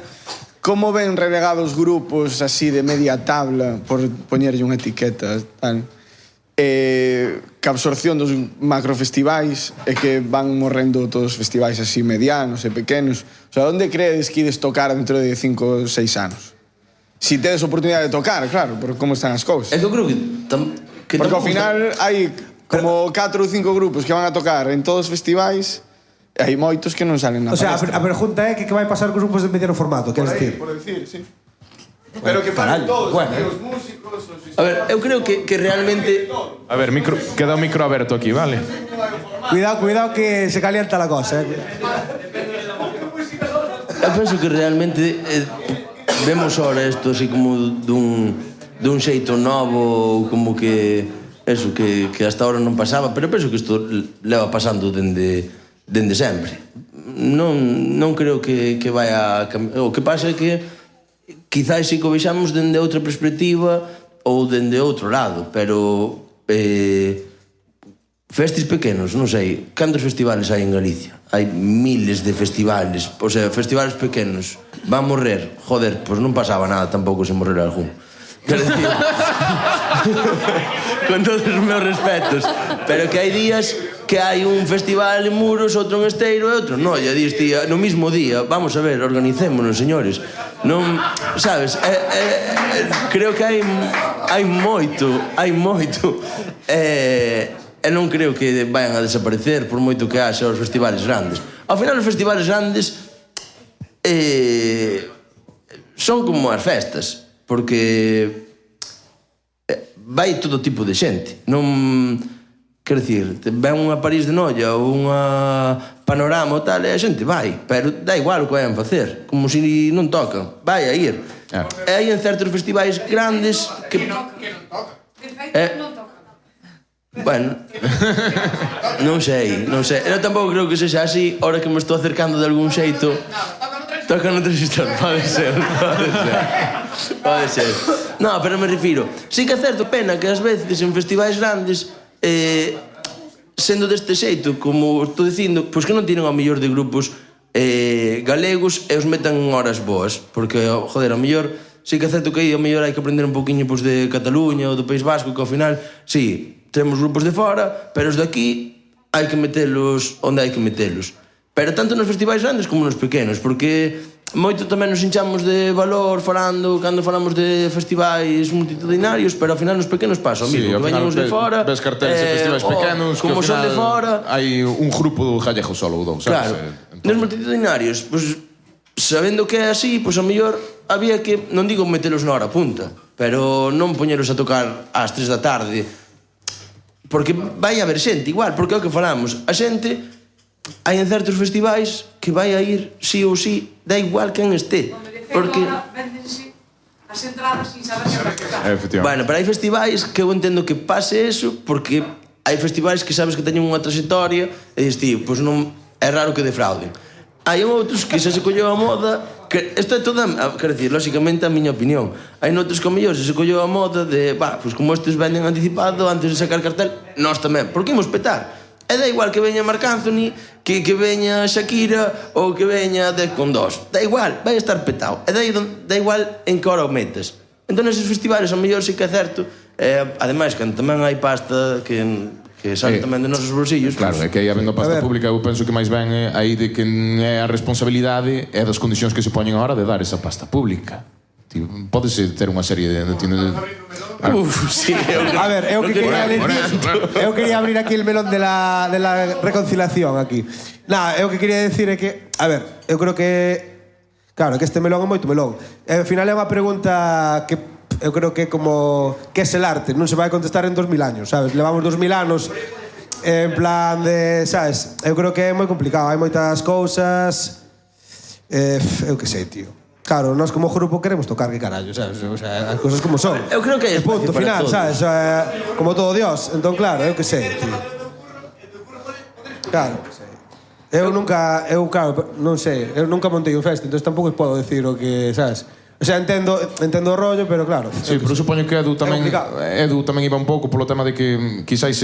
Como ven relegados grupos así de media tabla, por poñerlle unha etiqueta, tal? Que absorción dos macrofestivais e que van morrendo todos os festivais así medianos e pequenos. O sea, onde credes que ides tocar dentro de 5 ou 6 anos? Si tedes oportunidade de tocar, claro, por como están as cousas. Eu creo que porque ao final hai como 4 ou 5 grupos que van a tocar en todos os festivais e hai moitos que non salen na palestra. O sea, a pregunta é que vai pasar cos grupos de mediano formato, queres decir? Por decir, sí. Pero que falen todos, os músicos... A ver, eu creo que realmente... A ver, queda o micro aberto aquí, vale? Cuidado que se calienta la cosa, Eu penso que realmente vemos ahora isto así como dun xeito novo, como que eso, que hasta ahora non pasaba, pero penso que isto leva pasando dende sempre. Non creo que vai a cambiar. O que pasa é que quizás si que o vexamos dende outra perspectiva ou dende outro lado, pero festis pequenos, non sei, cantos festivales hai en Galicia? Hai miles de festivales, o sea, festivales pequenos van morrer, joder, pois non pasaba nada tampouco se morrer algún. Quero dicir, con todos os meus respetos, pero que hai días que hai un festival en Muros, outro en Esteiro e outro no, ya dis, tía, no mismo día, vamos a ver, organicémonos, señores. Non, sabes, creo que hai moito, e non creo que vayan a desaparecer por moito que haxa os festivales grandes. Ao final, os festivales grandes son como as festas, porque vai todo tipo de xente. Non... Quero dicir, ven unha París de Noia ou unha Panorama ou tal, e a xente vai, pero dá igual o que vayan facer, como se non tocan, vai a ir. E hai en certos festivais grandes que non tocan. De feito, non tocan. Bueno, non sei. Eu tampouco creo que sexa así, ahora que me estou acercando de algún xeito. Tocan no transistor, pode ser. Non, pero me refiro, sí que é certo, pena que ás veces en festivais grandes sendo deste xeito, como estou dicindo, pois que non tienen ao mellor de grupos galegos e os metan en horas boas, porque, joder, ao mellor sí que é certo que aí ao mellor hai que aprender un poquinho pois, de Cataluña ou do País Vasco, que ao final, sí, temos grupos de fora, pero os de aquí hai que metelos onde hai que metelos. Pero tanto nos festivais grandes como nos pequenos, porque moito tamén nos hinchamos de valor cando falamos de festivais multitudinarios, pero ao final nos pequenos pasa o mismo, que veñen os de fora, ves carteles de festivais pequenos, como que son de fora, hai un grupo gallego solo ou dous, sabes? Claro, nos multitudinarios, pois sabendo que é así, pois ao mellor había que, non digo metelos na hora punta, pero non poñeros a tocar ás 3 da tarde, porque vai haber xente igual, porque é o que falamos, a xente hai en certos festivais que vai a ir sí ou sí, da igual quen este, porque as entradas sin saber que vai tocar. Bueno, pero hai festivais que eu entendo que pase eso, porque hai festivais que sabes que teñen unha trayectoria e dis ti, pois non é raro que defrauden. Hai outros que xa se colleu a moda, que isto é toda, quero dicir, lóxicamente a miña opinión. Hai outros que ao mellor se colleu a moda de, pois como estes venden anticipado antes de sacar cartel, nós tamén, porque imos petar. E da igual que veña Marc Anthony, que veña Shakira ou que veña Defcon 2. Da igual, vai estar petado. E da igual en que hora o metes. Entón, eses festivales, ao mellor, sí que é certo. Ademais, que tamén hai pasta que sale tamén de nosos bolsillos. Claro, é que aí habendo pasta pública, eu penso que máis ben aí de que é a responsabilidade e das condicións que se poñen a hora de dar esa pasta pública. Pódese ter unha serie de... sí. A ver, eu que quería decir... Eu quería abrir aquí el melón de la reconciliación aquí. Eu que quería decir é que... A ver, eu creo que Claro, que este melón é moito melón. Ao final é unha pregunta que eu creo que é como que é el arte, non se vai contestar en 2000 años, sabes? Levamos 2000 anos en plan de, sabes? Eu creo que é moi complicado, hai moitas cousas eu que sei, tío. Claro, nós como grupo queremos tocar, que carallo, sabes? O sea, as cousas como son. Eu creo que hai espacio punto para final, todos. sabes? Como todo Dios. Entón, claro, eu que sei, tío. Claro, que sei. Claro, non sei, eu nunca montei un fest, entón tampouco podo decir o que, sabes? O sea, entendo o rollo, pero claro. Sí, pero supoño que Edu tamén iba un pouco polo tema de que quizáis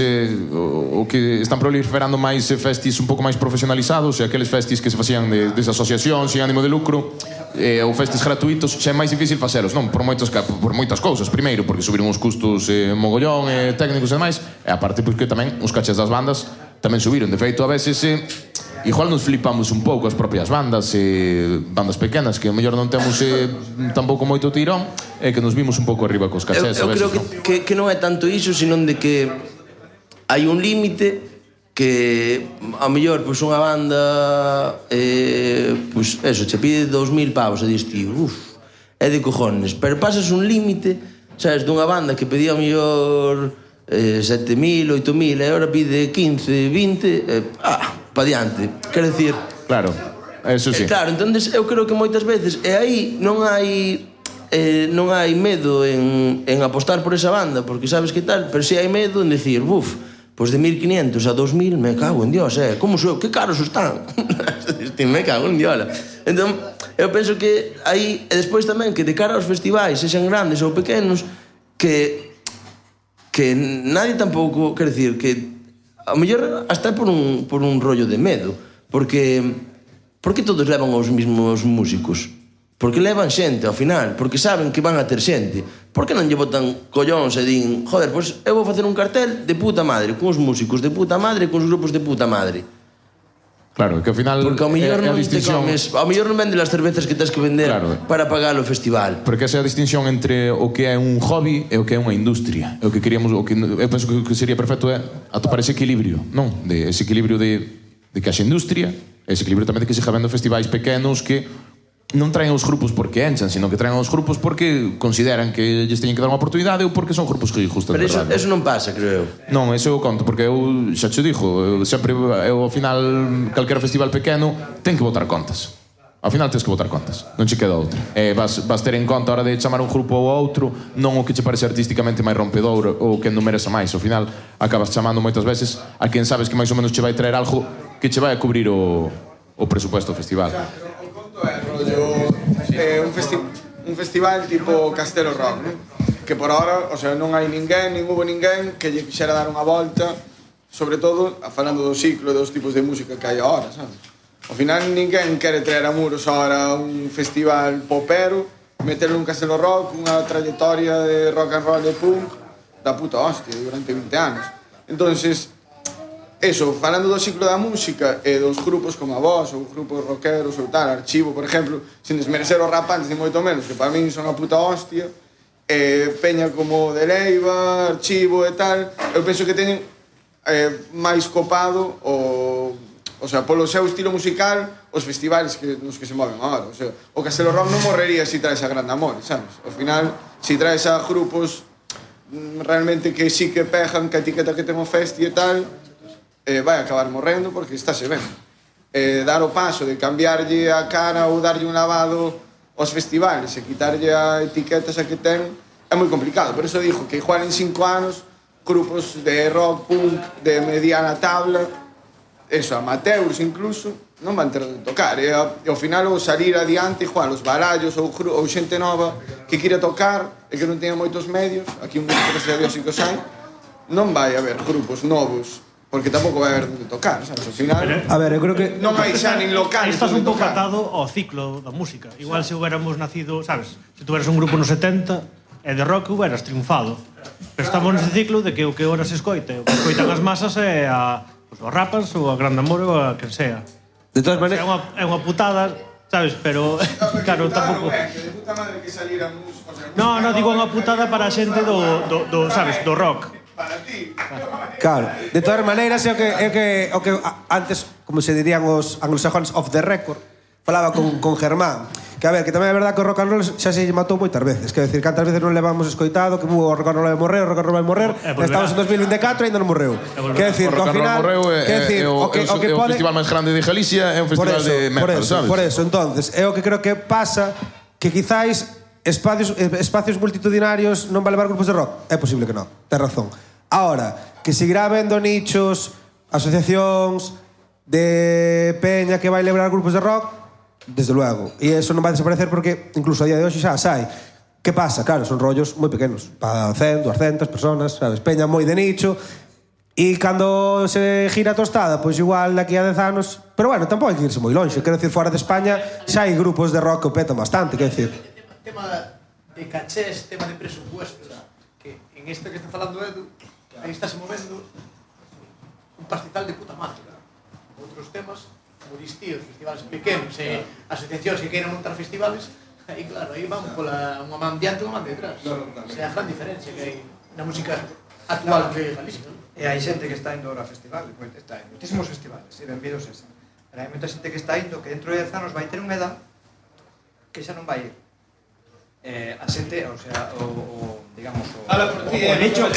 o que están proliferando máis festis un pouco máis profesionalizados, e aqueles festis que se facían de asociación sin ánimo de lucro, ou festis gratuitos, xa é máis difícil facelos, non? Por moitas cousas. Primeiro, porque subiron os custos mogollón, técnicos e demais, e aparte porque tamén os cachés das bandas tamén subiron. De feito, a veces igual nos flipamos un pouco as propias bandas, bandas pequenas que ao mellor non temos tampouco moito tirón, e que nos vimos un pouco arriba cos cachés. Eu creo que non é tanto iso, senón de que hai un límite que ao mellor pois unha banda pois eso, che pide 2000 pavos e dis ti, é de cojones, pero pasas un límite, sabes, dunha banda que pedía ao mellor 7.000, 8.000 e agora pide 15, 20 pa diante, quero dicir, claro, eso sí, claro, entonces eu creo que moitas veces e aí non hai medo en apostar por esa banda, porque sabes que tal, pero si hai medo en decir, pois de 1.500 a 2.000 me cago en Dios, como sou, que caros están. Me cago en Diola. Entón, eu penso que aí, e despois tamén que de cara aos festivais, sexan grandes ou pequenos, que nadie tampouco, quer dicir, que a mellor hasta por un rollo de medo, porque todos levan os mesmos músicos, porque levan xente ao final, porque saben que van a ter xente, porque non lle botan collóns e din, joder, pois eu vou facer un cartel de puta madre, cuns músicos de puta madre, cuns grupos de puta madre. Claro, que ao final porque ao mellor non te comes, ao mellor non vende as cervezas que tens que vender para pagar o festival. Porque esa é a distinción entre o que é un hobby e o que é unha industria. O que queríamos, eu penso que sería perfecto é atopar ese equilibrio, non? Ese equilibrio de que haxa industria, ese equilibrio tamén de que se habendo festivais pequenos que non traen os grupos porque enchan, sino que traen os grupos porque consideran que lles teñen que dar unha oportunidade ou porque son grupos que gustan de verdade. Pero eso non pasa, creo eu. Non, eso eu conto, porque eu xa che dixo, eu ao final, calquera festival pequeno, ten que botar contas. Ao final tens que botar contas, non che queda outra. Vas ter en conta a hora de chamar un grupo ou outro, non o que che parece artísticamente máis rompedor ou que non merece máis. Ao final acabas chamando moitas veces a quen sabes que máis ou menos che vai traer algo que che vai a cubrir o presupuesto do festival. Un festival tipo Castelo Rock, ¿no? Que por ahora, o sea, non hai ninguén, nin hubo ninguén que lle quixera dar unha volta, sobre todo falando do ciclo e dos tipos de música que hai agora, sabes? Ao final ninguén quere traer a Muros ahora un festival popero, meterle un Castelo Rock, unha trayectoria de rock and roll e punk da puta hostia durante 20 anos. Entonces, eso, falando do ciclo da música e dos grupos como a vos, ou grupos rockeros ou tal, Archivo, por exemplo, sin desmerecer os rapantes ni moito menos, que para min son a puta hostia, peña como de Leiva, Archivo e tal, eu penso que teñen máis copado o sea, polo seu estilo musical os festivales nos que se moven agora. O sea, o Castelo Rock non morrería se traes a Grande Amor, sabes? Ao final, se traes a grupos realmente que sí que pejan, que a etiqueta que ten o festi e tal, vai acabar morrendo porque estáse ben. Dar o paso de cambiarlle a cara ou darlle un lavado aos festivales e quitarlle a etiquetas a que ten é moi complicado. Por eso dijo que igual en 5 anos grupos de rock, punk, de mediana tabla, eso, amateurs incluso, non van ter de tocar. E ao final o salir adiante, igual, os barallos ou xente nova que quira tocar e que non teña moitos medios, aquí un grupo que se sí que os hai, non vai haber grupos novos porque tampouco vai haber de tocar, sabes? Ao final, a ver, eu creo que non hai xa nin locales. Estás un pouco atado ao ciclo da música. Igual se hubiéramos nacido, sabes, se tuveras un grupo nos 70 e de rock hubieras triunfado. Pero estamos nese ciclo de que o que ahora se escoite, o que escoitan as masas é os rapas ou a Grande Amor ou a quen sea. De todas maneiras, é unha putada, sabes, pero claro, tampouco. De puta madre que salíramos, o sea, No, digo unha putada para a xente do sabes, do rock. Para ti. claro, de todas maneiras é o que antes, como se dirían os anglosajones, off the record, falaba con Germán, Que a ver, que tamén é verdad que o rock and roll xa se matou moitas veces. Quer decir, cantas veces non levamos escoitado que o rock and roll vai morrer, o rock and roll vai morrer, estamos en 2024 e ainda non morreu. Quer decir, que ao final... O festival máis grande de Galicia é un festival de metal, sabes? Por eso, entonces, é o que creo que pasa que quizáis espacios multitudinarios non vai levar grupos de rock. É posible que non, ten razón. Ahora, que seguirá habendo nichos, asociacións de peña que vai levar grupos de rock, desde luego. E eso non vai desaparecer porque incluso a día de hoxe xa sai. Que pasa? Claro, son rollos moi pequenos, para 100, 200 personas, sabes? Peña moi de nicho. E cando se gira a tostada, pois igual daqui a 10 anos... Pero bueno, tampouco hai que irse moi longe. Quero decir, fora de España xa hai grupos de rock que o petan bastante, quero decir. Tema de cachés, tema de presupuestos, que en este que está falando Edu, aí está se movendo un pastizal de puta madre. Outros temas, como distíos, festivales pequenos e asociacións que queiran montar festivales, aí claro, aí van pola unha man diante e unha man detrás. O sea, a gran diferencia que hai na música actual de Galicia. E hai xente que está indo ahora a festivales, está en muchísimos festivales, e benvidos esa. Pero hai moita xente que está indo que dentro de 10 anos vai ter unha edad que xa non vai ir. A xente, o sea, digamos, o nicho.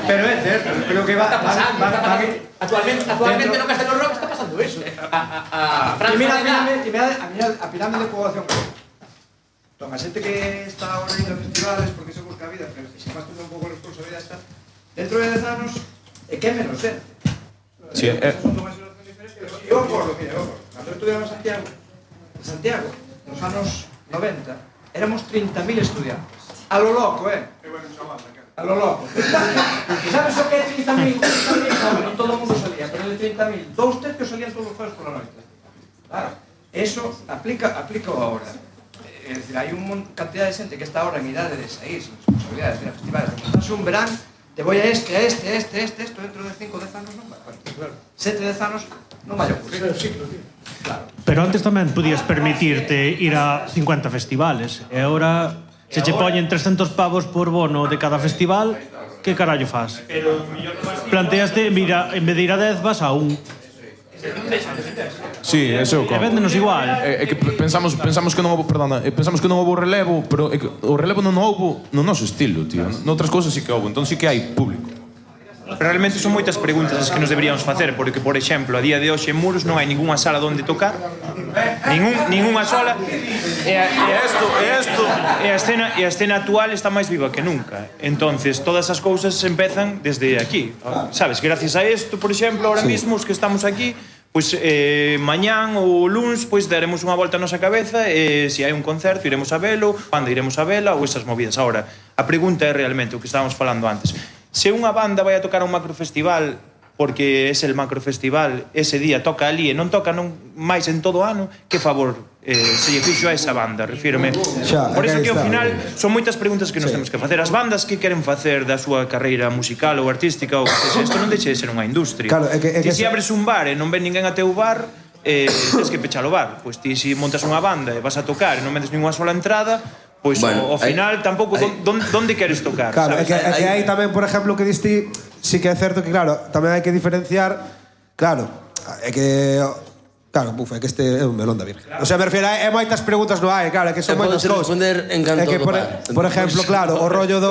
Pero é certo, creo que va Actualmente no Castelo Rock está pasando eso. A pirámide de poboación. Entón, a xente que está ahora indo a festivales porque se busca a vida, pero se vas tendo un pouco a responsabilidade está dentro de 10 anos é que é menos xente. Sí, Eu acordo, cando estudiamos en Santiago, nos anos 90, éramos 30.000 estudiantes. A lo loco, a lo loco. Sabes o que é 30.000? Non todo o mundo salía, pero de 30.000, 2 tercios salían todos os jueves por la noite. Claro, eso aplica ahora. É dicir, hai unha cantidad de xente que está ahora en idade de sair sin responsabilidades de ir a festivales, de montarse un verán, te voy a esto dentro de 5 o 10 anos non vai. 7 o 10 anos non vai ocurrir. Pero antes tamén podías permitirte ir a 50 festivales. E agora, se che poñen 300 pavos por bono de cada festival, que carallo faz? Planteaste, mira, en vez de ir a 10 vas a 1. Sí, eso E véndenos igual. É que pensamos que non houbo, perdona, pensamos que non houbo relevo, pero é que o relevo non houbo no noso estilo, tío. Noutras cousas sí que houbo, entón sí que hai público. Realmente son moitas preguntas as que nos deberíamos facer, porque, por exemplo, a día de hoxe en Muros non hai ningunha sala onde tocar, ningunha sola, e a escena actual está máis viva que nunca. Entonces, todas as cousas empezan desde aquí, sabes? Gracias a isto, por exemplo, ahora mismo, os que estamos aquí, pois mañán ou luns pois daremos unha volta a nosa cabeza e se hai un concerto iremos a velo, cando iremos a vela ou esas movidas. Ahora, a pregunta é realmente o que estábamos falando antes. Se unha banda vai a tocar a un macrofestival porque é el macrofestival, ese día toca ali e non toca máis en todo o ano, que favor se lle fixo a esa banda, refírome. Por iso que ao final son moitas preguntas que nos temos que facer. As bandas que queren facer da súa carreira musical ou artística ou que sexa, isto non deixe de ser unha industria. Ti se abres un bar e non ven ninguén a teu bar, tens que pechar o bar. Pois ti se montas unha banda e vas a tocar e non vendes ninguna sola entrada, pois ao final tampouco onde queres tocar. Claro, é que hai tamén, por exemplo, que diste, sí que é certo que, claro, tamén hai que diferenciar, claro, é que... Claro, é que este é un melón da virgen. O sea, me refiero, hai moitas preguntas no hai, claro, é que son moitas cousas. Responder en canto do bar. Por exemplo, claro, o rollo de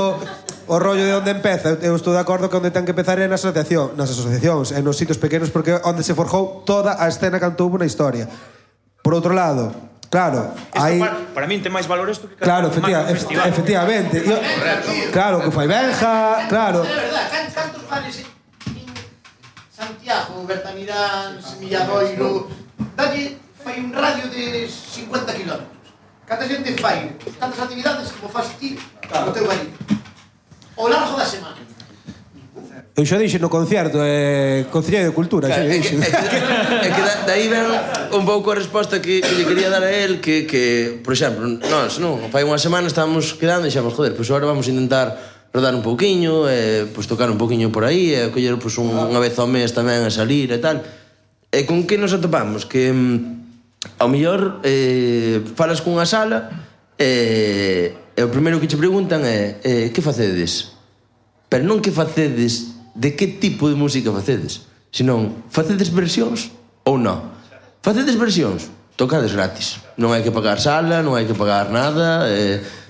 onde empeza, eu estou de acordo que onde ten que empezar é nas asociacións, e nos sitios pequenos, porque onde se forjou toda a escena que houbo na historia. Por outro lado, claro, hai... Para min ten máis valor isto que claro, efectivamente. Claro, que foi Benja, claro. É verdad, cantos bares en Santiago, Bertamirán, Milladoiro, dalle fai un radio de 50 kilómetros. Canta xente fai, tantas actividades como faz ti no teu barrio. Ao largo da semana. Eu xa dixen no concerto, Concelleiro de Cultura, xa dixen. É que daí ven un pouco a resposta que lle quería dar a él, que por exemplo, nós, fai unha semana estábamos quedando e dixemos, joder, pois agora vamos a intentar rodar un pouquiño, pois tocar un pouquiño por aí, coller pois unha vez ao mes tamén a salir e tal. E con que nos atopamos? Que ao mellor falas cunha sala e o primeiro que che preguntan é que facedes? Pero non que facedes, de que tipo de música facedes, senón facedes versións ou non. Facedes versións, tocades gratis. Non hai que pagar sala, non hai que pagar nada,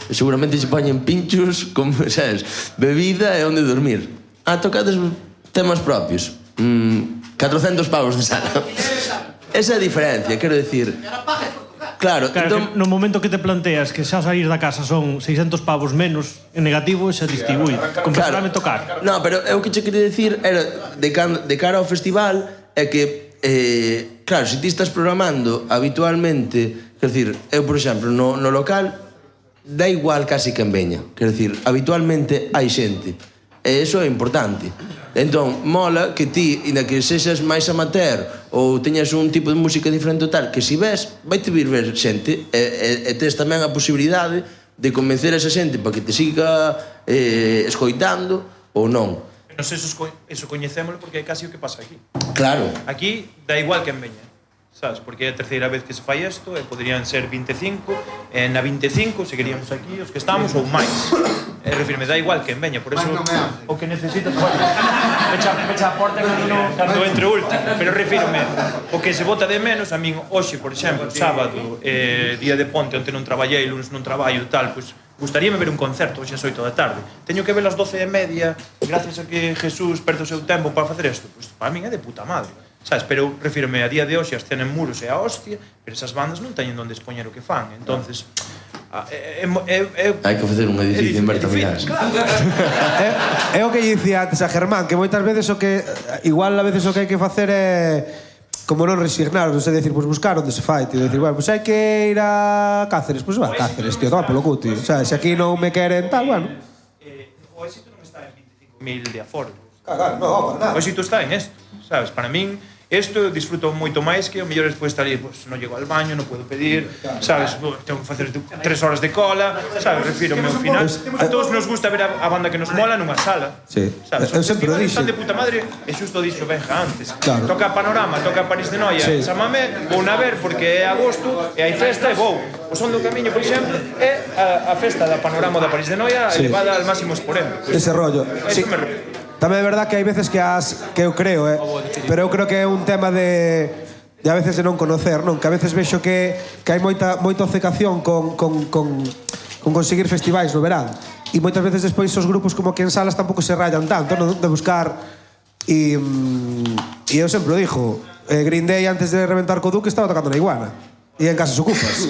seguramente se poñen pinchos, como, sabes, bebida e onde dormir. Tocades temas propios. 400 pavos de sala. Esa é a diferencia, quero decir. Claro, entón, no momento que te planteas que xa sair da casa son 600 pavos menos en negativo, xa distribui. Compensarame tocar. No, pero eu que che quería dicir era de cara ao festival é que claro, se ti estás programando habitualmente, quer decir, eu por exemplo no local dá igual casi quen veña, quer decir, habitualmente hai xente. E iso é importante. Entón, mola que ti, inda que sexas máis amateur ou teñas un tipo de música diferente ou tal, que si ves, vaite vir ver xente e tes tamén a posibilidade de convencer a esa xente para que te siga escoitando ou non. Nos eso coñecémolo porque é casi o que pasa aquí. Claro. Aquí dá igual quen veña, sabes? Porque é a terceira vez que se fai isto e poderían ser 25, e na 25 seguiríamos aquí os que estamos ou máis. Refirme, dá igual quen veña, por eso o que necesitas, bueno, pecha a porta cando entre último, pero refírome, o que se bota de menos, a min hoxe, por exemplo, sábado, día de ponte, onte non traballei, lunes non traballo, tal, pois gustaríame ver un concerto hoxe ás 8 da tarde. Teño que ver as 12:30, gracias a que Jesús perde o seu tempo para facer isto, pois para min é de puta madre. Sabes, pero refírome, a día de hoxe as cena en Muros é a hostia, pero esas bandas non teñen onde expoñer o que fan, entonces hai que facer un edificio en Berta Mirás. É o que dicía antes a Germán, que moitas veces o que igual a veces o que hai que facer é como non resignarnos, é dicir, pues buscar onde se fai, tío, decir, bueno, pues hai que ir a Cáceres, pues va a Cáceres, tío, toma polo cu, tío. O sea, se aquí non me queren tal, bueno. O éxito non está en 25.000 de aforo. Claro, no, nada. O éxito está en esto, sabes? Para min, isto disfruto moito máis que o mellor despois estar aí, pues, non llego al baño, non podo pedir, sabes? Tengo que facer 3 horas de cola, sabes? Refírome ao final. A todos nos gusta ver a banda que nos mola nunha sala, sí. Sabes? Eu sempre o dixo. Están de puta madre, e xusto dixo Benja antes. Claro. Toca Panorama, toca París de Noia, sí. Chamame, vou na ver porque é agosto e hai festa e vou. O Son do Camiño, por exemplo, é a festa da Panorama da París de Noia sí. Elevada al máximo exponente. Ese rollo. Sí. Me refiro. Tamén é verdad que hai veces que eu creo, pero eu creo que é un tema de a veces de non conocer, non? Que a veces vexo que hai moita obcecación con conseguir festivais no verán. E moitas veces despois os grupos como que en salas tampouco se rayan tanto, non? De buscar e eu sempre o dixo, Green Day antes de reventar co Duque estaba tocando na Iguana e en Casas Ocupas.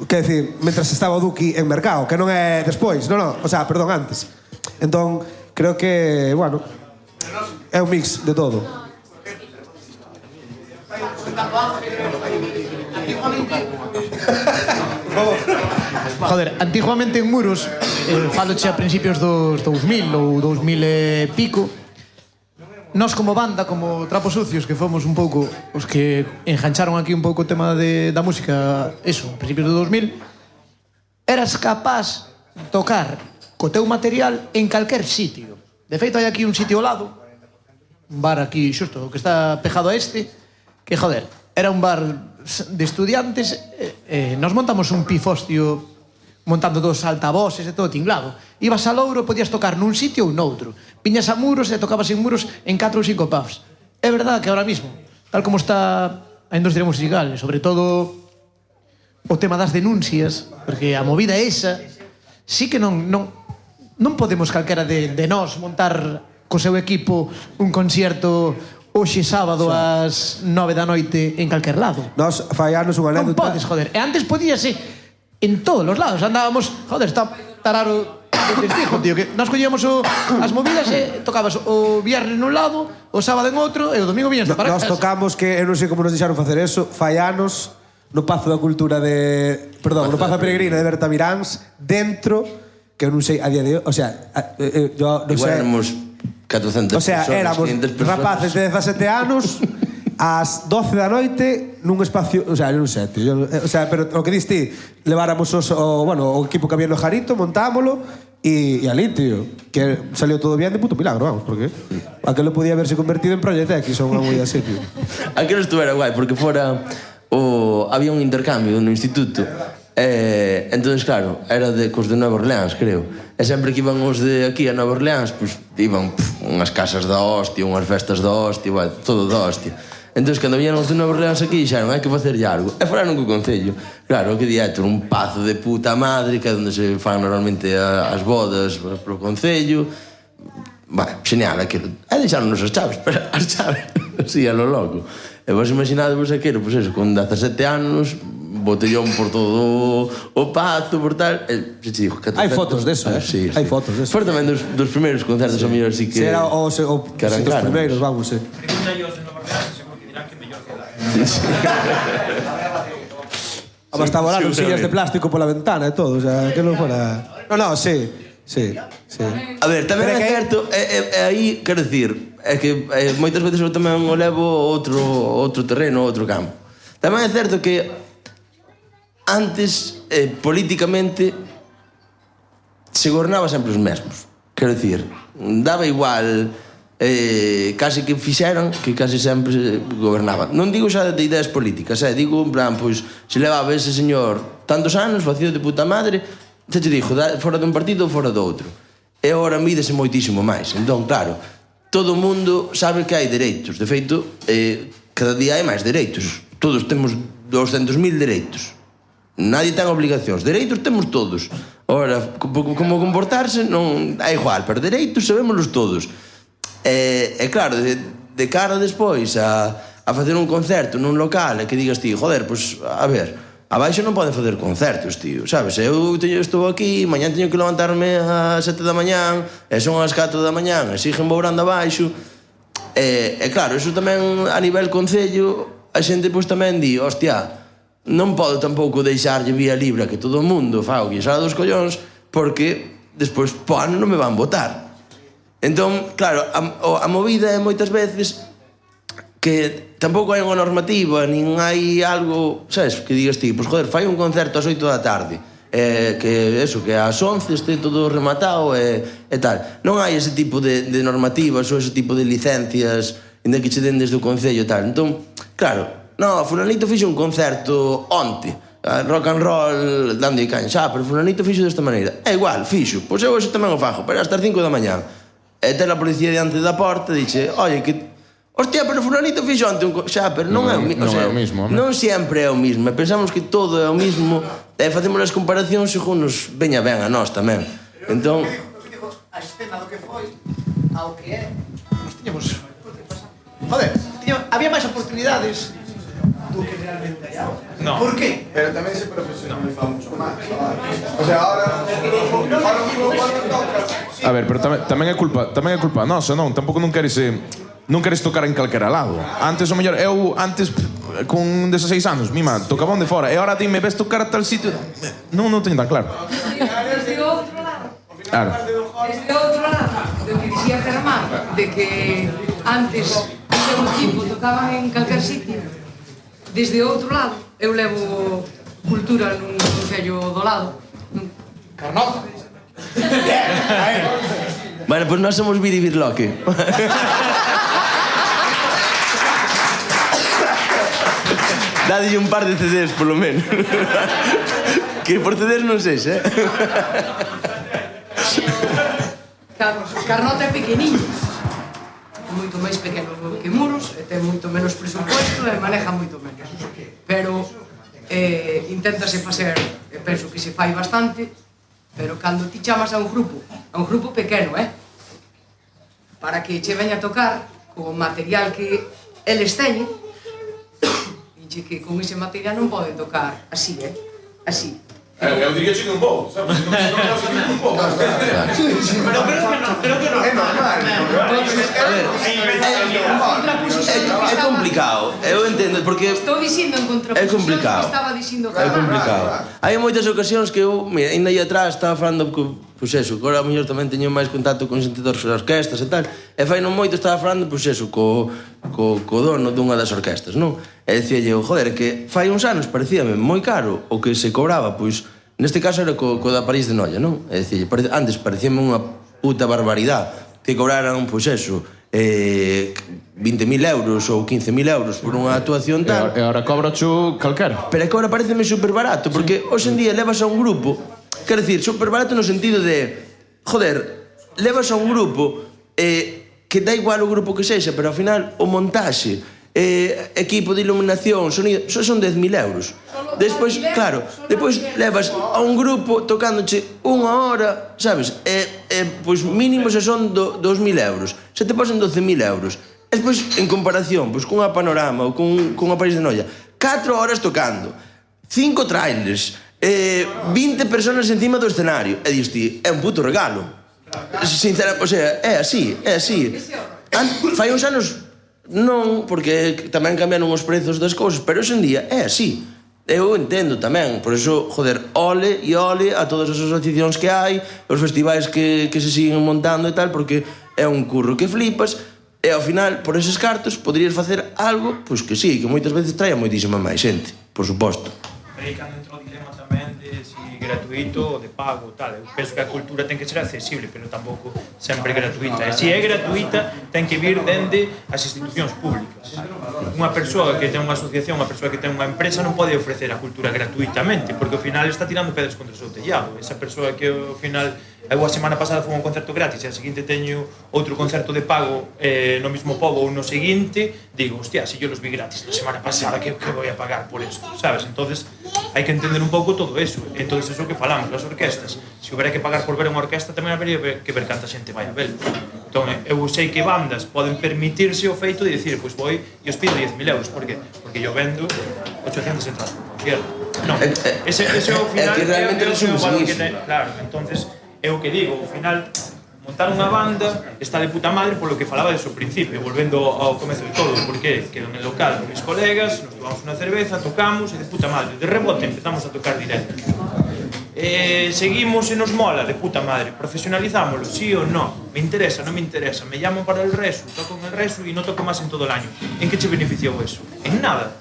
Quer decir, mentras estaba o Duque en mercado, que non é despois, non, o sea, perdón, antes. Entón, creo que, bueno, é un mix de todo. Joder, antiguamente en Muros, faloche a principios dos 2000 ou 2000 e pico, nós como banda, como Trapos Sucios, que fomos un pouco os que engancharon aquí un pouco o tema da música, eso, a principios do 2000, eras capaz de tocar co teu material en calquer sitio. De feito, hai aquí un sitio ao lado, un bar aquí xusto, que está pejado a este, que, joder, era un bar de estudiantes, nos montamos un pifostio montando dos altavoces e todo tinglado. Ibas a Louro, podías tocar nun sitio ou noutro. Viñas a Muros e tocabas en Muros en 4 ou 5 pubs. É verdad que ahora mismo, tal como está a industria musical, sobre todo o tema das denuncias, porque a movida esa, sí que non podemos calquera de nós montar co seu equipo un concierto hoxe sábado ás 9 da noite en calquer lado. Nos fai anos unha anécdota. Non podes, joder. E antes podíase en todos os lados. Andábamos, joder, está tararo de testigo, tío, que nos collíamos as movidas e tocabas o viernes nun lado, o sábado en outro e o domingo viñas para casa. Nos tocamos que, eu non sei como nos deixaron facer eso, fai anos no Pazo da Cultura de... Perdón, no Pazo da Peregrina de Berta Miráns, dentro, que eu non sei, a día de hoy, o sea, yo non sei... Igual éramos 400 o sea, éramos rapaces de 17 anos ás 12 da noite nun espacio, o sea, non sei, tío, o sea, pero o que diste, leváramos o equipo que había no Jarito, montámoslo e ali, tío, que salió todo bien de puto milagro, vamos, porque aquilo podía haberse convertido en Project X ou unha movida así, tío. Aquilo estuvera guai, porque fora había un intercambio no instituto Entonces, claro, era cos de Nueva Orleans, creo. E sempre que iban os de aquí a Nueva Orleans, pois iban unhas casas da hostia, unhas festas da hostia, todo da hostia. Entón, cando viñeron os de Nueva Orleans aquí, dixeron, hai que facerlle algo. E foraron co Concello. Claro, que di Héctor, un pazo de puta madre, que é onde se fan normalmente as bodas pro Concello. Genial, aquilo. E deixaron-nos as chaves, pero as chaves, así, a lo loco. E vos imaginadevos aquilo, pois eso, con 17 anos, botellón por todo o pazo, por tal. Hai fotos deso, Sí, hai fotos deso. Foi tamén dos primeiros concertos, a mellor, así que... Si era dos primeiros, vamos, Pregúntallos de Nueva Orleans, seguro que dirán que mellor que la. Hasta volaron sillas de plástico pola ventana e todo, o sea, que non fora... No, sí. A ver, tamén é certo, aí, quero dicir, é que moitas veces eu tamén o levo a outro terreno, a outro campo. Tamén é certo que antes, políticamente, se gobernaba sempre os mesmos. Quero dicir, daba igual case que fixeran, que case sempre gobernaban. Non digo xa de ideas políticas, digo, en plan, pois, se levaba ese señor tantos anos, facía de puta madre, xa te digo, fora dun partido ou fora do outro. E agora mídese moitísimo máis. Entón, claro, todo o mundo sabe que hai dereitos. De feito, cada día hai máis dereitos. Todos temos 200.000 dereitos. Nadie ten obligacións. Dereitos temos todos. Ora, como comportarse non é igual, pero dereitos sabémolos todos. E claro, de cara despois a facer un concerto nun local e que digas ti, joder, pois, a ver, abaixo non poden facer concertos, tío, sabes? Eu estou aquí, mañán teño que levantarme ás 7 da mañán, e son ás 4 da mañán, e siguen bobrando abaixo. E claro, eso tamén a nivel concello, a xente pois tamén di, hostia, non podo tampouco deixarlle vía libre a que todo o mundo fa o que xa dos collóns, porque despois, po ano non me van votar. Entón, claro, a movida é moitas veces que tampouco hai unha normativa, nin hai algo, sabes, que digas ti, pois joder, fai un concerto ás 8 da tarde, que eso, que ás 11 este todo rematado e tal. Non hai ese tipo de normativas ou ese tipo de licencias ainda que che den desde o Concello e tal. Entón, claro, no, fulanito fixo un concerto onte, rock and roll dando e caña, xa, pero fulanito fixo desta maneira. É igual, fixo, pois eu hoxe tamén o fago, pero hasta as 5 da mañán. E ten a policía diante da porta e dixe, oye, que... Hostia, pero fulanito fixo onte un... Xa, pero non é o mismo. Non é o mismo, non sempre é o mismo. Pensamos que todo é o mismo e facemos as comparacións según nos veña ben a nós tamén. Entón... A escena do que foi ao que é, nos tiñamos... Joder, había máis oportunidades do que realmente hai ahora. No. Por qué? Pero tamén se profesionaliza mucho máis. O sea, ahora A ver, pero tamén é culpa nosa, non? Tampouco non queres tocar en calquera lado. Antes, o mellor, eu antes con 16 anos, mima, tocaba onde fora. E agora dime, ves tocar a tal sitio? Non teño tan claro. Desde outro lado. Claro. Desde outro lado, do que dixía Germán, de que antes un tipo tocaban en calquer sitio. Desde outro lado, eu levo cultura nun concello do lado. Carnota. Bueno, pois nós somos Biribirloque. Dádelle un par de CDs, polo menos. Que por CDs non sei, Carnota é pequeniño. Moito máis pequeno que Muros, e ten moito menos presupuesto e maneja moito menos. Pero inténtase facer, e penso que se fai bastante, pero cando ti chamas a un grupo pequeno, para que che veña a tocar co material que eles teñen, dixe que con ese material non poden tocar así, así. Eu diría que non vou, sabes? Non vou. Pero creo que non. É normal. É complicado, eu entendo, porque... Estou dicindo en contraposición do que estaba dicindo É complicado. Hai moitas ocasións que eu, mira, ainda aí atrás estaba falando, pois eso, que agora a mellor tamén teño máis contacto con xente das orquestas e tal, e fai non moito estaba falando, pois eso, co dono dunha das orquestas, non? E dicíalle, joder, que fai uns anos parecíame moi caro o que se cobraba, pois, neste caso era co da París de Noia, non? E dicíalle, antes parecíame unha puta barbaridade que cobraran, pois eso, 20.000 euros ou 15.000 euros por unha actuación tal. E agora cobra cho calquera. Pero é que agora pareceme super barato, porque hoxe en día levas a un grupo, quer decir, super barato no sentido de, joder, levas a un grupo que dá igual o grupo que sexa, pero ao final o montaxe, equipo de iluminación, sonido, son 10.000 euros. Despois, claro, despois levas a un grupo tocándoche unha hora, sabes? Pois mínimo se son 2.000 euros. Se te pasan 12.000 euros. E despois, en comparación, pois cunha Panorama ou cunha París de Noia, 4 horas tocando, 5 trailers, 20 personas encima do escenario. E dis ti, é un puto regalo. Sinceramente, o sea, é así, é así. Fai uns anos non, porque tamén cambiaron os prezos das cousas, pero hoxe en día é así. Eu entendo tamén, por iso, joder, ole e ole a todas as asociacións que hai, os festivais que se siguen montando e tal, porque é un curro que flipas, e ao final, por eses cartos, poderías facer algo, pois que sí, que moitas veces traia moitísima máis xente, por suposto. Pero aí cando entra o dilema tamén de si gratuito ou de pago, tal. Eu penso que a cultura ten que ser accesible, pero tampouco sempre gratuita. E se é gratuita, ten que vir dende as institucións públicas. Unha persoa que ten unha asociación, unha persoa que ten unha empresa non pode ofrecer a cultura gratuitamente, porque ao final está tirando pedras contra o seu tellado. Esa persoa que ao final, eu a semana pasada foi un concerto gratis e a seguinte teño outro concerto de pago no mismo pobo ou no seguinte, digo, hostia, si yo los vi gratis la semana pasada, que voy a pagar por esto, sabes? Entonces, hai que entender un pouco todo eso. Entonces, eso que falamos, las orquestas. Se houbera que pagar por ver unha orquesta, tamén habería que ver canta xente vai a ver. Entón, eu sei que bandas poden permitirse o feito de dicir, pois vou e os pido 10.000 euros. Por qué? Porque yo vendo 800 entradas por concierto. Non, ese ao final é que realmente é o valor que iso. ten. Claro, entonces, é o que digo, ao final, montar unha banda está de puta madre polo que falaba desde o principio, volvendo ao comezo de todo, porque quedo en el local con mis colegas, nos tomamos unha cerveza, tocamos e de puta madre. De rebote empezamos a tocar directo. Seguimos e nos mola, de puta madre. Profesionalizámoslo, sí o no? Me interesa, non me interesa. Me llamo para el resu, toco en el resu e non toco máis en todo el año. En que che beneficiou eso? En nada.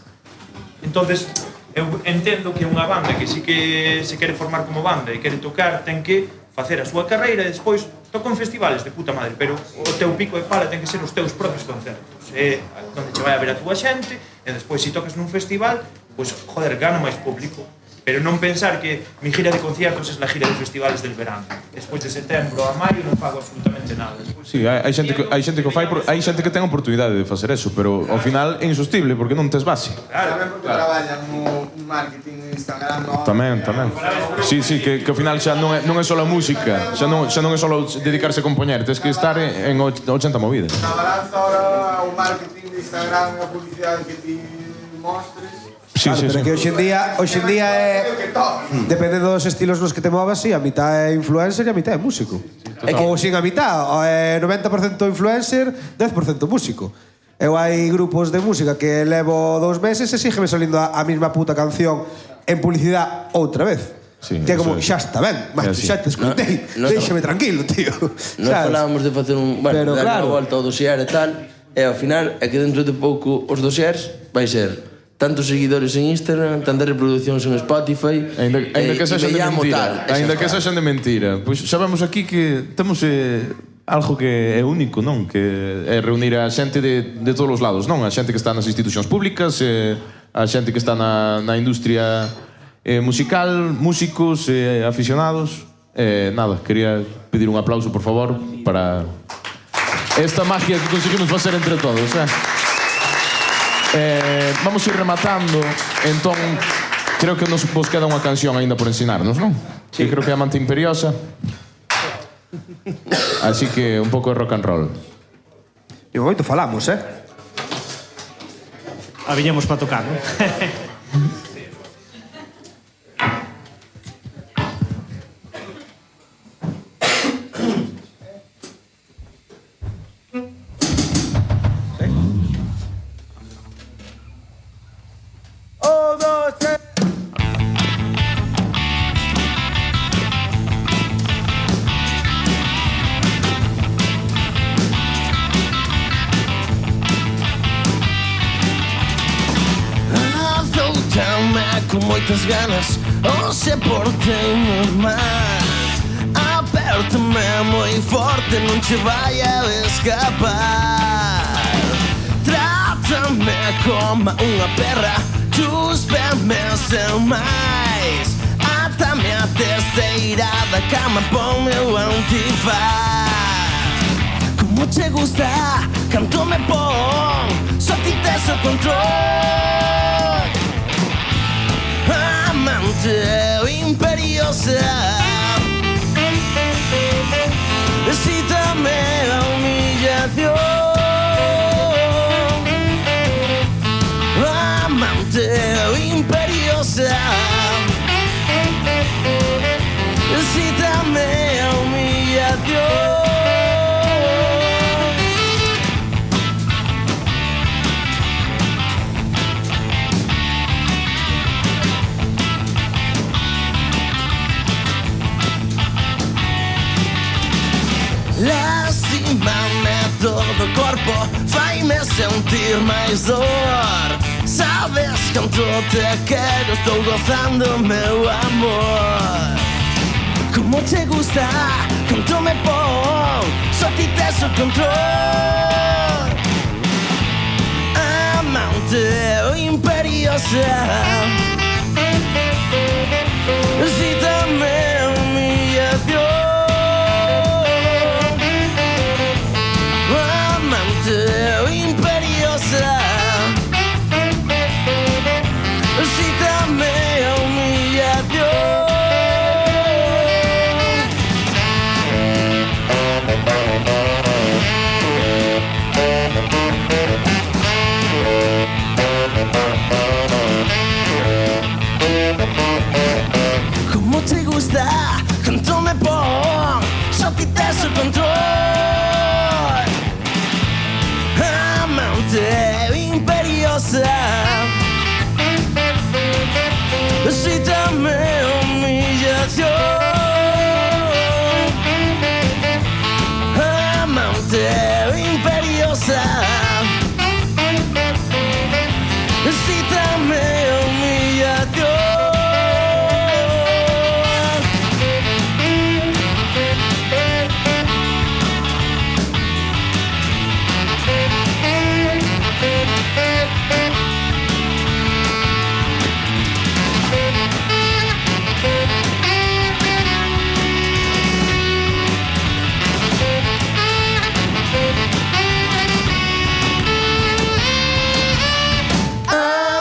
Entonces, eu entendo que unha banda que sí que se quere formar como banda e quere tocar, ten que facer a súa carreira e despois toco en festivales de puta madre, pero o teu pico de pala ten que ser os teus propios concertos, onde che vai a ver a túa xente, e despois se tocas nun festival, pois, joder, gano máis público. Pero non pensar que mi gira de conciertos es la gira de festivales del verano. Despois de setembro a maio non fago absolutamente nada. Sí, hai xente que o fai, hai xente que ten oportunidade de facer eso, pero ao final é insostible porque non tes base. Claro, tamén porque traballan no marketing, Instagram, no... Tamén. Sí, que ao final xa non é só a música, xa non é só dedicarse a compoñer, tes que estar en 80 movidas. Na balanza ahora o marketing de Instagram e a publicidade que ti mostres... Sí, claro, pero que hoxe en día é depende dos estilos nos que te movas, sí, a mitad é influencer e a mitad é músico. Ou sin a mitad, é 90% influencer, 10% músico. Eu hai grupos de música que levo 2 meses e sígueme salindo a mesma puta canción en publicidade outra vez. Sí, que é como, xa está ben, macho, xa te escutei, déixame tranquilo, tío. Nos falábamos de facer un, bueno, dar unha volta ao dossier e tal, e ao final é que dentro de pouco os dossiers vai ser tantos seguidores en Instagram, tantas reproduccións en Spotify, Ainda que sexan de mentira. Ainda que sexan de mentira. Pois xa vemos aquí que temos algo que é único, non? Que é reunir a xente de todos os lados, non? A xente que está nas institucións públicas, a xente que está na industria musical, músicos, aficionados. Nada, quería pedir un aplauso, por favor, para esta magia que conseguimos facer entre todos, vamos ir rematando. Entón, creo que nos vos queda unha canción aínda por ensinarnos, non? Sí. Creo que é Amante Imperiosa. Así que un pouco de rock and roll. E moito falamos, A viñemos para tocar, non? Con moitas ganas, o se portei mal. A Apértame moi forte, non che vai a escapar. Trátame como unha perra, chúspeme sen máis. Atame a terceira da cama, ponme o antifaz. Como che gusta, canto me pon, só ti tes o control. Amante imperiosa, excítame a humillación. Amante imperiosa, excítame a humillación. Lastimame todo o corpo, faime sentir máis dor. Sabes canto te quero, estou gozando meu amor. Como te gusta, canto me pon, só ti tes o control. Amante imperiosa, excítame a humillación. Imperiosa, excítame a humillación. Como te gusta, canto me pon, só ti tes o control. Amante imperiosa, excítame a humillación. Amante imperiosa, excítame a humillación.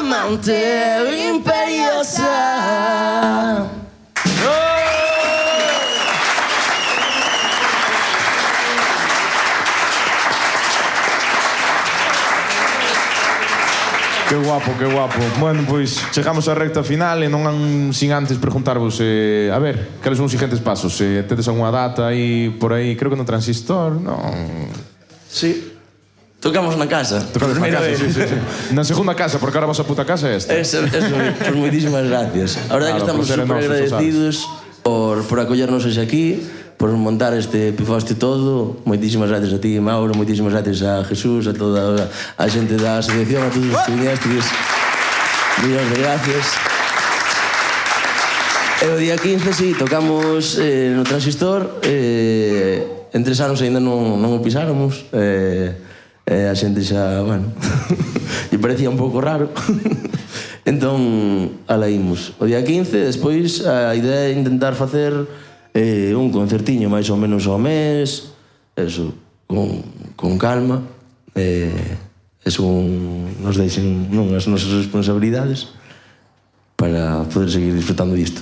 Amante imperiosa. Que guapo, que guapo. Bueno, pois chegamos á recta final e non sin antes preguntarvos a ver, cales son os siguientes pasos? Tedes algunha data aí por aí, creo que no Transistor, non? Sí. Tocamos na casa. Tocamos na casa, sí. Na segunda casa, porque ahora vos a puta casa é esta. Eso, pues moitísimas gracias. A verdade que estamos super agradecidos por acollernos hoxe aquí, por montar este pifoste todo. Moitísimas gracias a ti, Mauro, moitísimas gracias a Jesús, a toda a xente da asociación, a todos os que viñestes. Millóns de gracias. E o día 15, sí, tocamos no Transistor. En 3 anos ainda non o pisáramos. A xente xa, bueno, e parecía un pouco raro. Entón, ala imos. O día 15, despois, a idea é intentar facer un concertiño máis ou menos ao mes, eso, con calma, según nos deixen as nosas responsabilidades, para poder seguir disfrutando disto.